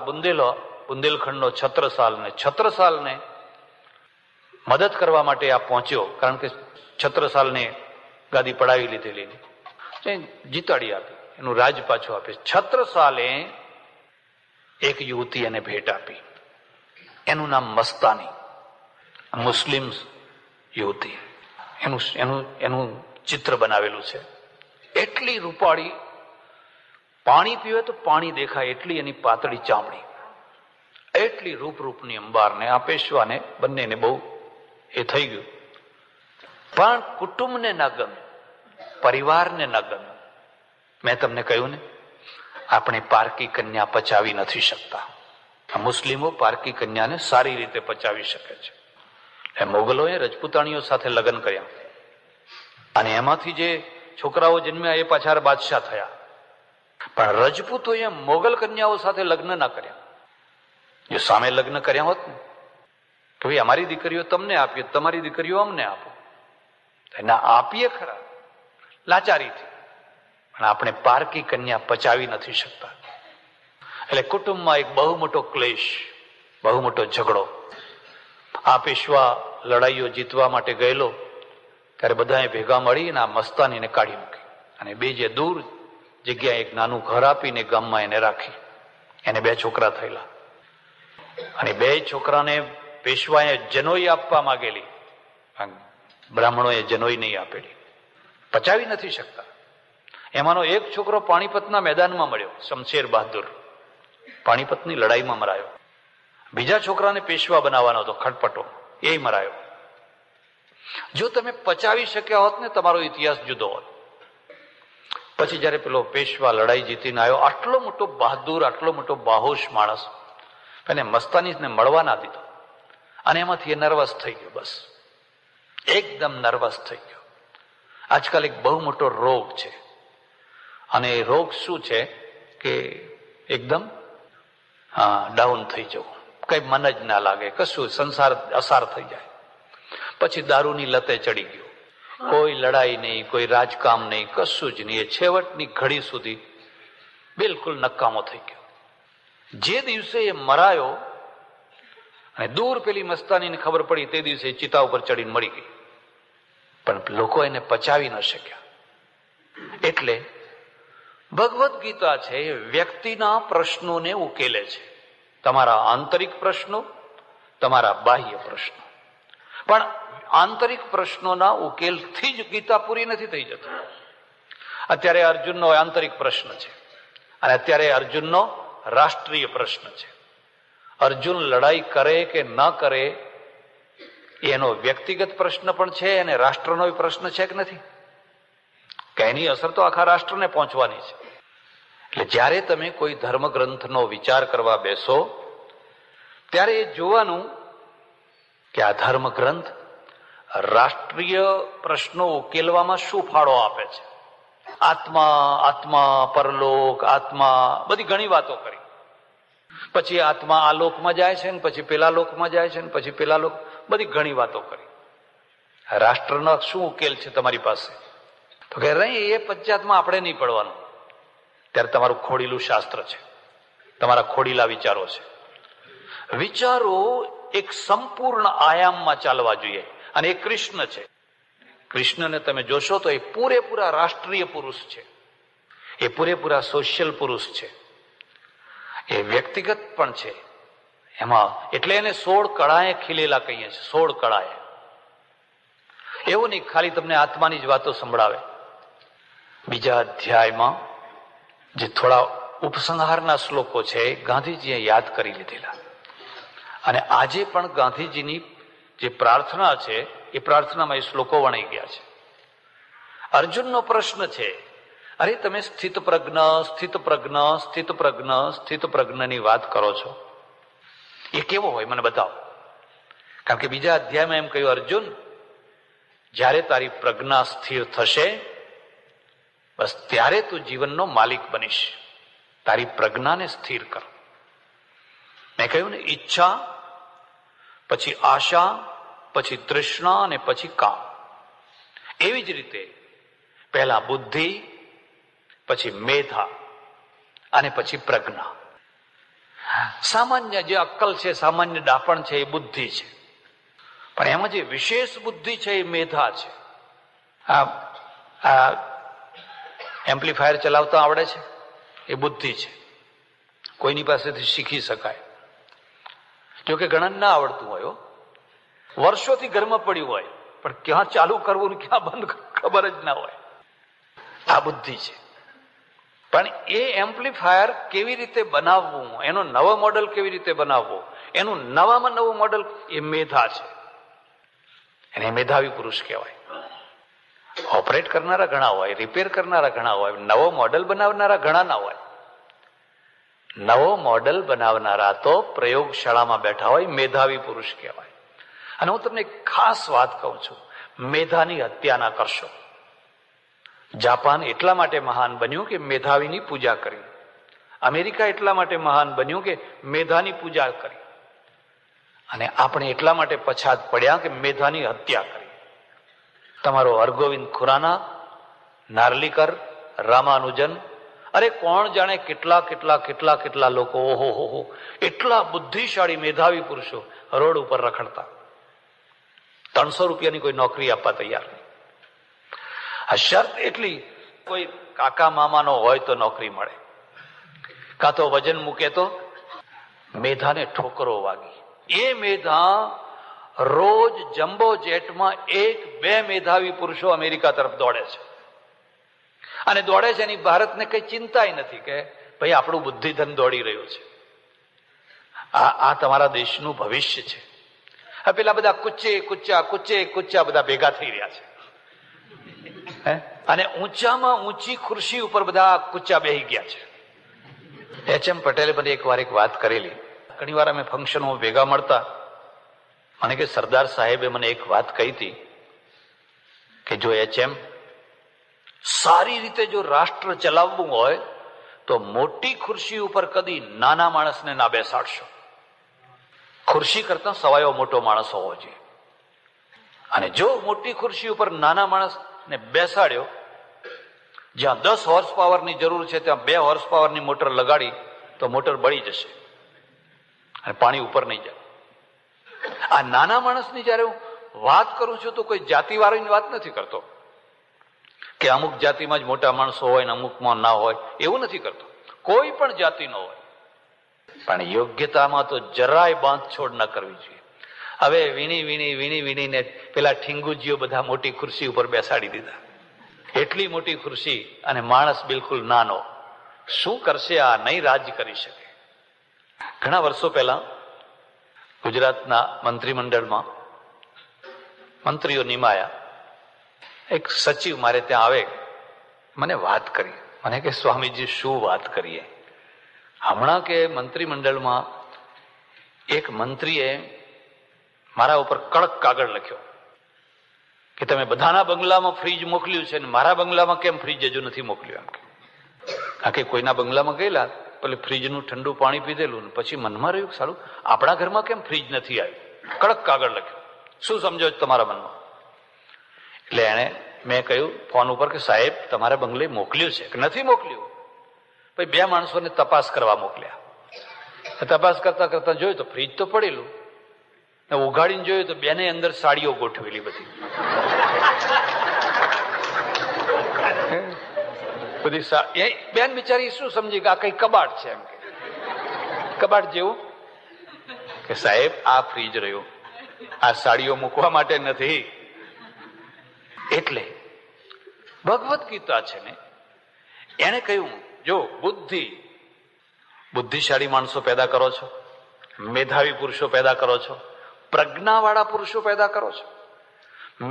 બુંદેલખંડનો છત્રસાલને મદદ કરવા માટે આ પહોંચ્યો, કારણ કે છત્રસાલને ગાદી પડાવી લીધેલી, જીતાડી આપી, એનું રાજ પાછું આપે. છત્રસાલે એક યુવતી એને ભેટ આપી, એનું નામ મસ્તાની, મુસ્લિમ યુવતી. એનું ચિત્ર બનાવેલું છે. એટલી રૂપાળી, પાણી પીવે તો પાણી દેખાય એટલી એની પાતળી ચામડી, એટલી રૂપની અંબારને આ પેશવાને બંનેને બહુ એ થઈ ગયું. પણ કુટુંબને ન ગમે, પરિવારને ન ગમે. મેં તમને કહ્યું ને, આપણે પારકી કન્યા પચાવી નથી શકતા. મુસ્લિમો પારકી કન્યાને સારી રીતે પચાવી શકે છે. એ મોગલોએ રજપૂતાણીઓ સાથે લગ્ન કર્યા, અને એમાંથી જે છોકરાઓ જન્મ્યા એ પાછા બાદશાહ થયા. પણ રજપૂતોએ મોગલ કન્યાઓ સાથે લગ્ન ના કર્યા. જો સામે લગ્ન કર્યા હોત ને, તો ભાઈ અમારી દીકરીઓ તમને આપીએ, તમારી દીકરીઓ અમને આપો, ના આપીએ ખરા લાચારીથી, પણ આપણે પારકી કન્યા પચાવી નથી શકતા. એટલે કુટુંબમાં એક બહુ મોટો ક્લેશ, બહુ મોટો ઝઘડો. આ પેશવા લડાઈઓ જીતવા માટે ગયેલો ત્યારે બધાએ ભેગા મળીને આ મસ્તાનીને કાઢી મૂકી, અને બે જે દૂર જગ્યાએ એક નાનું ઘર આપીને ગામમાં એને રાખી. એને 2 છોકરા થયેલા, અને 2 છોકરાને પેશવાએ જનોઈ આપવા માંગેલી, બ્રાહ્મણોએ જનોઈ નહીં આપેલી, પચાવી નથી શકતા. એમાંનો એક છોકરો પાણીપતના મેદાનમાં મળ્યો, શમશેર બહાદુર, પાણીપતની લડાઈમાં મરાયો. બીજા છોકરાને પેશવા બનાવવાનો હતો, ખટપટો, એ મરાયો. જો તમે પચાવી શક્યા હોત ને, તમારો ઇતિહાસ જુદો હોત. પછી જયારે પેલો પેશવા લડાઈ જીતીને આવ્યો, આટલો મોટો બહાદુર, આટલો મોટો બાહોશ માણસ, એને મસ્તાનીને મળવા ના દીધો, અને એમાંથી એ નર્વસ થઈ ગયો. બસ એકદમ નર્વસ થઈ ગયો. આજકાલ એક બહુ મોટો રોગ છે, અને એ રોગ શું છે કે એકદમ ડાઉન થઈ જવું, કઈ મન જ ના લાગે, કશું સંસાર અસાર થઈ જાય. પછી દારૂની લતે ચડી ગયો, કોઈ લડાઈ નહીં, કોઈ રાજકામ નહીં, કશું જ નહીં. એ છેવટની ઘડી સુધી બિલકુલ નકામો થઈ ગયો. જે દિવસે એ મરાયો અને દૂર પેલી મસ્તાનીને ખબર પડી, તે દિવસે ચિતા ઉપર ચડીને મળી ગઈ. પણ લોકો એને પચાવી ન શક્યા. એટલે ભગવદ્ ગીતા છે એ વ્યક્તિના પ્રશ્નોને ઉકેલે છે, તમારા આંતરિક પ્રશ્નો, તમારા બાહ્ય પ્રશ્નો. પણ આંતરિક પ્રશ્નોના ઉકેલથી જ ગીતા પૂરી નથી થઈ જતી. અત્યારે અર્જુનનો આંતરિક પ્રશ્ન છે, અને અત્યારે અર્જુનનો રાષ્ટ્રીય પ્રશ્ન છે. અર્જુન લડાઈ કરે કે ન કરે એનો વ્યક્તિગત પ્રશ્ન પણ છે, અને રાષ્ટ્રનો પ્રશ્ન છે કે નથી, કે એની અસર તો આખા રાષ્ટ્રને પહોંચવાની છે. એટલે જ્યારે તમે કોઈ ધર્મગ્રંથનો વિચાર કરવા બેસો, ત્યારે એ જોવાનું કે આ ધર્મગ્રંથ રાષ્ટ્રીય પ્રશ્નો ઉકેલવામાં શું ફાળો આપે છે. આત્મા, પરલોક, આત્મા, બધી ઘણી વાતો કરી. પછી આત્મા આ લોકમાં જાય છે, ને પછી પેલા લોકમાં જાય છે, ને પછી પેલા લોક, બધી ઘણી વાતો કરી. રાષ્ટ્રનો શું ઉકેલ છે તમારી પાસે? તો કે એ પંચાયતમાં આપણે નહીં પડવાનું. ત્યારે તમારું ખોડીલું શાસ્ત્ર છે, તમારા ખોડીલા વિચારો છે. વિચારો એક સંપૂર્ણ આયામમાં ચાલવા જોઈએ. અને એ કૃષ્ણ છે. કૃષ્ણને તમે જોશો તો એ પૂરેપૂરા રાષ્ટ્રીય પુરુષ છે, એ પૂરેપૂરા સોશિયલ પુરુષ છે, એ વ્યક્તિગત પણ છે એમાં. એટલે એને 16 કળાએ ખીલેલા કહીએ છીએ, 16 કળાએ. એવું નહીં ખાલી તમને આત્માની જ વાતો સંભળાવે. બીજા અધ્યાયમાં જે થોડા ઉપસંહારના શ્લોકો છે ગાંધીજીએ યાદ કરી લીધેલા. અને આજે પણ ગાંધીજીની જે પ્રાર્થના છે એ પ્રાર્થનામાં એ શ્લોકો વણાઈ ગયા છે. અર્જુનનો પ્રશ્ન છે, અરે તમે સ્થિત પ્રજ્ઞ સ્થિત પ્રજ્ઞ સ્થિત પ્રજ્ઞ સ્થિત પ્રજ્ઞની વાત કરો છો, એ કેવો હોય મને બતાવો. કારણ કે બીજા અધ્યાયમાં એમ કહ્યું, અર્જુન જ્યારે તારી પ્રજ્ઞા સ્થિર થશે બસ ત્યારે તું જીવનનો માલિક બનીશ. તારી પ્રજ્ઞાને સ્થિર કર. મેં કહ્યું ને, ઈચ્છા, પછી આશા, પછી તૃષ્ણા અને પછી કામ. એવી જ રીતે પહેલા બુદ્ધિ, પછી મેધા અને પછી પ્રજ્ઞા. સામાન્ય જે અક્કલ છે, સામાન્ય ડાપણ છે એ બુદ્ધિ છે, પણ એમાં જે વિશેષ બુદ્ધિ છે એ મેધા છે. આ એમ્પ્લીફાયર ચલાવતા આવડે છે એ બુદ્ધિ છે, કોઈની પાસેથી શીખી શકાય. જોકે ઘણા ના આવડતું હોય, વર્ષોથી ઘરમાં પડ્યું હોય, પણ ક્યાં ચાલુ કરવું ને ક્યાં બંધ ખબર જ ના હોય. આ બુદ્ધિ છે. પણ એ એમ્પ્લીફાયર કેવી રીતે બનાવવું, એનો નવો મોડલ કેવી રીતે બનાવવો, એનું નવામાં નવું મોડલ એ મેધા છે. એને મેધાવી પુરુષ કહેવાય. ઓપરેટ કરનારા ઘણા હોય, રિપેર કરનારા ઘણા હોય, નવો મોડલ બનાવનારા ઘણા ના હોય. નવો મોડલ બનાવનારા તો પ્રયોગશાળામાં બેઠા હોય, મેધાવી પુરુષ કહેવાય. અને હું તમને ખાસ વાત કહું છું, મેધાની હત્યા ના કરશો. જાપાન એટલા માટે મહાન બન્યું કે મેધાવીની પૂજા કરી. અમેરિકા એટલા માટે મહાન બન્યું કે મેધાની પૂજા કરી. અને આપણે એટલા માટે પછાત પડ્યા કે મેધાની હત્યા કરી. તમારો હરગોવિંદ ખુરાના, નાર્લીકર, રામાનુજન, અરે કોણ જાણે કેટલા કેટલા કેટલા કેટલા લોકો, ઓહો, એટલા બુદ્ધિશાળી મેધાવી પુરુષો રોડ ઉપર રખડતા. 300 રૂપિયાની કોઈ નોકરી આપવા તૈયાર નહીં. આ શરત એટલી, કોઈ કાકા મામાનો હોય તો નોકરી મળે, કાં તો વજન મૂકે તો. મેધાને ઠોકરો વાગી. એ મેધા રોજ જમ્બો જેટમાં 1-2 મેધાવી પુરુષો અમેરિકા તરફ દોડે છે. અને દોડે છે એની ભારતને કઈ ચિંતાય નથી કે ભાઈ આપણું બુદ્ધિધન દોડી રહ્યું છે. આ તમારા દેશનું ભવિષ્ય છે. હવે પેલા બધા કુચ્ચા બધા ભેગા થઈ રહ્યા છે. અને ઊંચામાં ઊંચી ખુરશી ઉપર બધા કુચ્ચા બેહી ગયા છે. એચ.એમ. પટેલે મને એક વાત કરેલી. ઘણી વાર અમે ફંક્શનમાં ભેગા મળતા, મને કે સરદાર સાહેબે મને એક વાત કહી હતી કે જો એચ.એમ. સારી રીતે જો રાષ્ટ્ર ચલાવવું હોય તો મોટી ખુરશી ઉપર કદી નાના માણસને ના બેસાડશો. ખુરશી કરતા સવાયો મોટો માણસ હોવો જોઈએ. અને જો મોટી ખુરશી ઉપર નાના માણસને બેસાડ્યો, જ્યાં 10 હોર્સ પાવરની જરૂર છે ત્યાં 2 હોર્સ પાવરની મોટર લગાડી તો મોટર બળી જશે અને પાણી ઉપર નહીં જાય. આ નાના માણસની જયારે હું વાત કરું છું તો કોઈ જાતિવાળાની વાત નથી કરતો કે અમુક જાતિમાં જ મોટા માણસો હોય ને અમુકમાં ના હોય, એવું નથી કરતો. કોઈ પણ જાતિનો હોય, પણ યોગ્યતામાં તો જરાય બાંધછોડ ન કરવી જોઈએ. હવે વીણીને પેલા ઠીંગુજીઓ બધા મોટી ખુરશી ઉપર બેસાડી દીધા. એટલી મોટી ખુરશી અને માણસ બિલકુલ નાનો. શું કરશે આ? નહીં રાજ કરી શકે. ઘણા વર્ષો પહેલા ગુજરાતના મંત્રીમંડળમાં મંત્રીઓ નિમાયા. એક સચિવ મારે ત્યાં આવે, મને વાત કરી. મને કે સ્વામીજી શું વાત કરીએ? હમણાં કે મંત્રીમંડળમાં એક મંત્રીએ મારા ઉપર કડક કાગળ લખ્યો કે તમે બધાના બંગલામાં ફ્રીજ મોકલ્યું છે ને મારા બંગલામાં કેમ ફ્રીજ હજુ નથી મોકલ્યું? એમ કારણ કે કોઈના બંગલામાં ગયેલા, પેલે ફ્રીજનું ઠંડુ પાણી પીધેલું, પછી મનમાં રહ્યું સારું આપણા ઘરમાં કેમ ફ્રીજ નથી આવ્યું? કડક કાગળ લખ્યો. શું સમજો તમારા મનમાં? એટલે મેં કહ્યું ફોન ઉપર કે સાહેબ તમારા બંગલે મોકલ્યું છે કે નથી મોકલ્યું? પછી 2 માણસોને તપાસ કરવા મોકલ્યા. તપાસ કરતા જોયું તો ફ્રીજ તો પડેલું. ઉઘાડીને જોયું તો બેને અંદર સાડીઓ ગોઠવેલી બધી બધી. બેન બિચારી શું સમજી કે આ કઈ કબાટ છે, એમ કે કબાટ જેવું, કે સાહેબ આ ફ્રીજ રહ્યું, આ સાડીઓ મૂકવા માટે નથી. એટલે ભગવદ્ ગીતા છે ને, એને કહ્યું જો બુદ્ધિશાળી માણસો પેદા કરો છો, મેધાવી પુરુષો પેદા કરો છો, પ્રજ્ઞાવાળા પુરુષો પેદા કરો છો.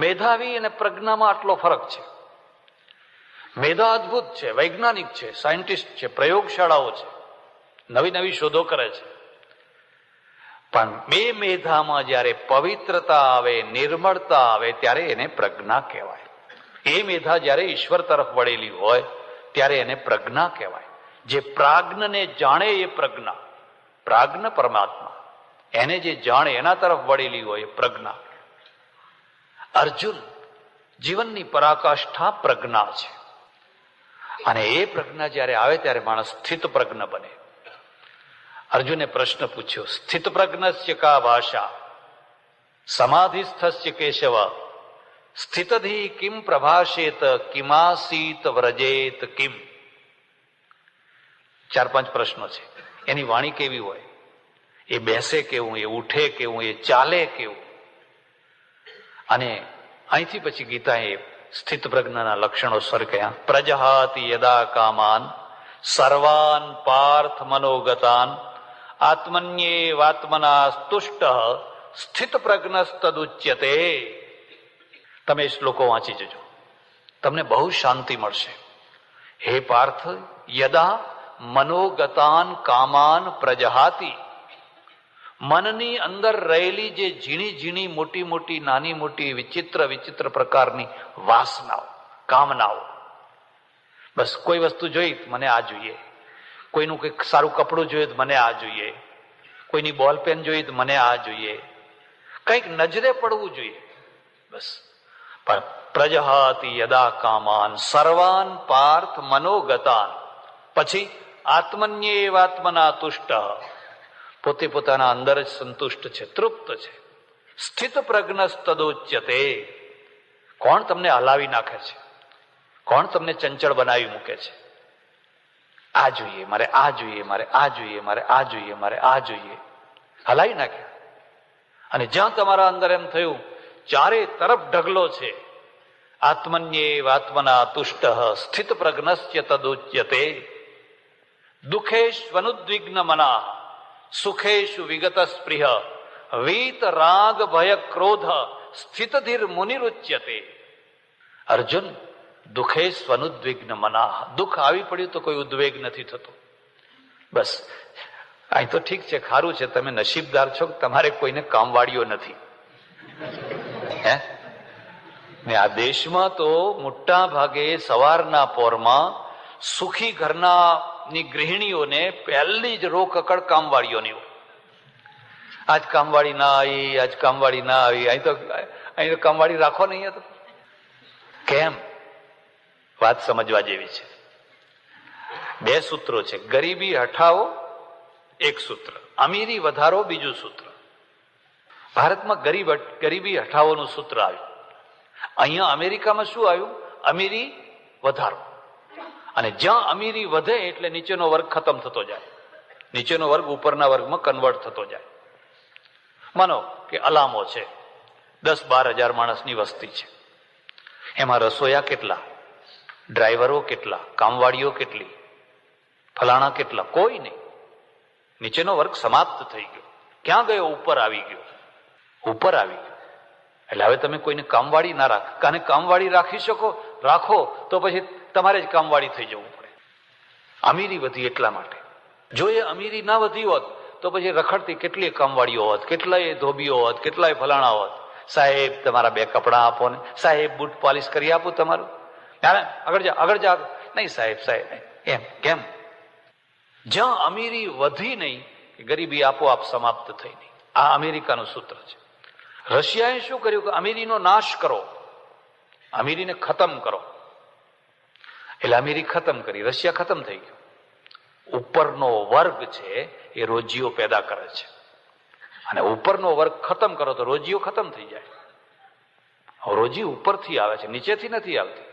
મેધાવી અને પ્રજ્ઞામાં આટલો ફરક છે. મેધા અદભુત છે, વૈજ્ઞાનિક છે, સાયન્ટિસ્ટ છે, પ્રયોગશાળાઓ છે, નવી નવી શોધો કરે છે. પણ બે મેધામાં જયારે પવિત્રતા આવે, નિર્મળતા આવે, ત્યારે એને પ્રજ્ઞા કહેવાય. એ મેધા જયારે ઈશ્વર તરફ વળેલી હોય ત્યારે એને પ્રજ્ઞા કહેવાય. જે પ્રાજ્ઞને જાણે એ પ્રજ્ઞા, પ્રાજ્ઞ પરમાત્મા, એને જે જાણે એના તરફ વળેલી હોય એ પ્રજ્ઞા. અર્જુન જીવનની પરાકાષ્ઠા પ્રજ્ઞા છે, અને એ પ્રજ્ઞા જયારે આવે ત્યારે માણસ સ્થિત પ્રજ્ઞ બને. અર્જુને પ્રશ્ન પૂછ્યો, સ્થિત પ્રજ્ઞસ્ય કા ભાષા સમાધિસ્થસ્ય કેશવ સ્થિતધિ કિમ પ્રભાષેત કિમાસીત વ્રજેત કિમ. 4-5 પ્રશ્નો છે. એની વાણી કેવી હોય, એ બેસે કેવું, એ ઉઠે કેવું, એ ચાલે કેવું. અને અહીંથી પછી ગીતાએ સ્થિત પ્રજ્ઞાના લક્ષણો સ્વર કહ્યા. પ્રજહાતિ યદા કામાન સર્વાન પાર્થ મનોગતાન આત્મન્યેવાત્મના તુષ્ટ સ્થિત પ્રજ્ઞસ્તદુચ્યતે. તમે શ્લોકો વાંચી જજો, તમને બહુ શાંતિ મળશે. હે પાર્થ, યદા મનોગતાન કામાન પ્રજહાતિ, મનની અંદર રહેલી જે ઝીણી ઝીણી મોટી મોટી નાની મોટી વિચિત્ર વિચિત્ર પ્રકારની વાસનાઓ, કામનાઓ, બસ કોઈ વસ્તુ જોઈ મને આ જોઈએ, કોઈનું કંઈક સારું કપડું જોયું તો મને આ જોઈએ, કોઈની બોલ પેન જોઈ તો મને આ જોઈએ, કંઈક નજરે પડવું જોઈએ, બસ. પણ પ્રજહાતિ યદા કામાન સર્વાન પાર્થ મનોગતાન, પછી આત્મન્યેવાત્મના તુષ્ટ, પોતે પોતાના અંદર જ સંતુષ્ટ છે, તૃપ્ત છે. સ્થિત પ્રજ્ઞસ્તદોચ્યતે, કોણ તમને હલાવી નાખે છે, કોણ તમને ચંચળ બનાવી મૂકે છે? આ જોઈએ મારે, આ જોઈએ મારે, આ જોઈએ મારે, આ જોઈએ મારે, આ જોઈએ, હલાવી નાખ્યા. અને જ્યાં તમારા અંદર એમ થયું ચારે તરફ ઢગલો છે, આત્મન્યેવાત્મના તુષ્ટ સ્થિત પ્રજ્ઞસ્ય તદોચ્યતે. દુઃખેષ્વનુદ્વિગ્ન મના સુખેષુ વિગત સ્પૃહ વીત રાગ ભય ક્રોધ સ્થિતધીર મુનિરુચ્યતે. અર્જુન, દુઃખેષ્વનુદ્વિગ્ન મના, દુઃખ આવી પડ્યું તો કોઈ ઉદ્વેગ નથી થતો. બસ અહીં તો ઠીક છે, ખારું છે, તમે નસીબદાર છો, તમારે કોઈને કામવાળીઓ નથી. હે ને આ દેશમાં તો મોટા ભાગે સવારના પોરમાં સુખી ઘરના ની ગૃહિણીઓને પહેલી જ રોકકડ કામવાળીઓની હોય. આજ કામવાળી ના આવી, આજ કામવાળી ના આવી, અહીં તો કામવાળી રાખો નહીં હતો. કેમ? વાત સમજવા જેવી છે. 2 સૂત્રો છે, ગરીબી હટાવો એક સૂત્ર, અમીરી વધારો બીજું સૂત્ર. ભારતમાં ગરીબી હટાવોનું સૂત્ર આવ્યું. અહીંયા અમેરિકામાં શું આવ્યું? અમીરી વધારો. અને જ્યાં અમીરી વધે એટલે નીચેનો વર્ગ ખતમ થતો જાય, નીચેનો વર્ગ ઉપરના વર્ગમાં કન્વર્ટ થતો જાય. માનો કે અલામો છે, 10-12 હજાર માણસની વસ્તી છે, એમાં રસોયા કેટલા, ડ્રાઈવરો કેટલા, કામવાળીઓ કેટલી, ફલાણા કેટલા? કોઈ નહીં. નીચેનો વર્ગ સમાપ્ત થઈ ગયો. ક્યાં ગયો? ઉપર આવી ગયો, ઉપર આવી ગયો. એટલે હવે તમે કોઈને કામવાળી ના રાખ, કાને કામવાળી રાખી શકો, રાખો તો પછી તમારે જ કામવાળી થઈ જવું પડે. અમીરી વધી એટલા માટે. જો એ અમીરી ના વધી હોત તો પછી રખડતી કેટલીય કામવાળીઓ હોત, કેટલાય ધોબીઓ હોત, કેટલાય ફલાણા હોત. સાહેબ તમારા 2 કપડા આપો ને, સાહેબ બૂટ પોલિશ કરી આપું તમારું, આગળ જા, આગળ જા. નહીં સાહેબ, સાહેબ એમ કેમ? જ્યાં અમીરી વધી નહીં, ગરીબી આપોઆપ સમાપ્ત થઈ નહીં. આ અમેરિકાનું સૂત્ર છે. રશિયાએ શું કર્યું કે અમીરીનો નાશ કરો, અમીરીને ખતમ કરો. એટલે અમીરી ખતમ કરી, રશિયા ખતમ થઈ ગયું. ઉપરનો વર્ગ છે એ રોજીઓ પેદા કરે છે, અને ઉપરનો વર્ગ ખતમ કરો તો રોજીઓ ખતમ થઈ જાય. રોજી ઉપરથી આવે છે, નીચેથી નથી આવતી.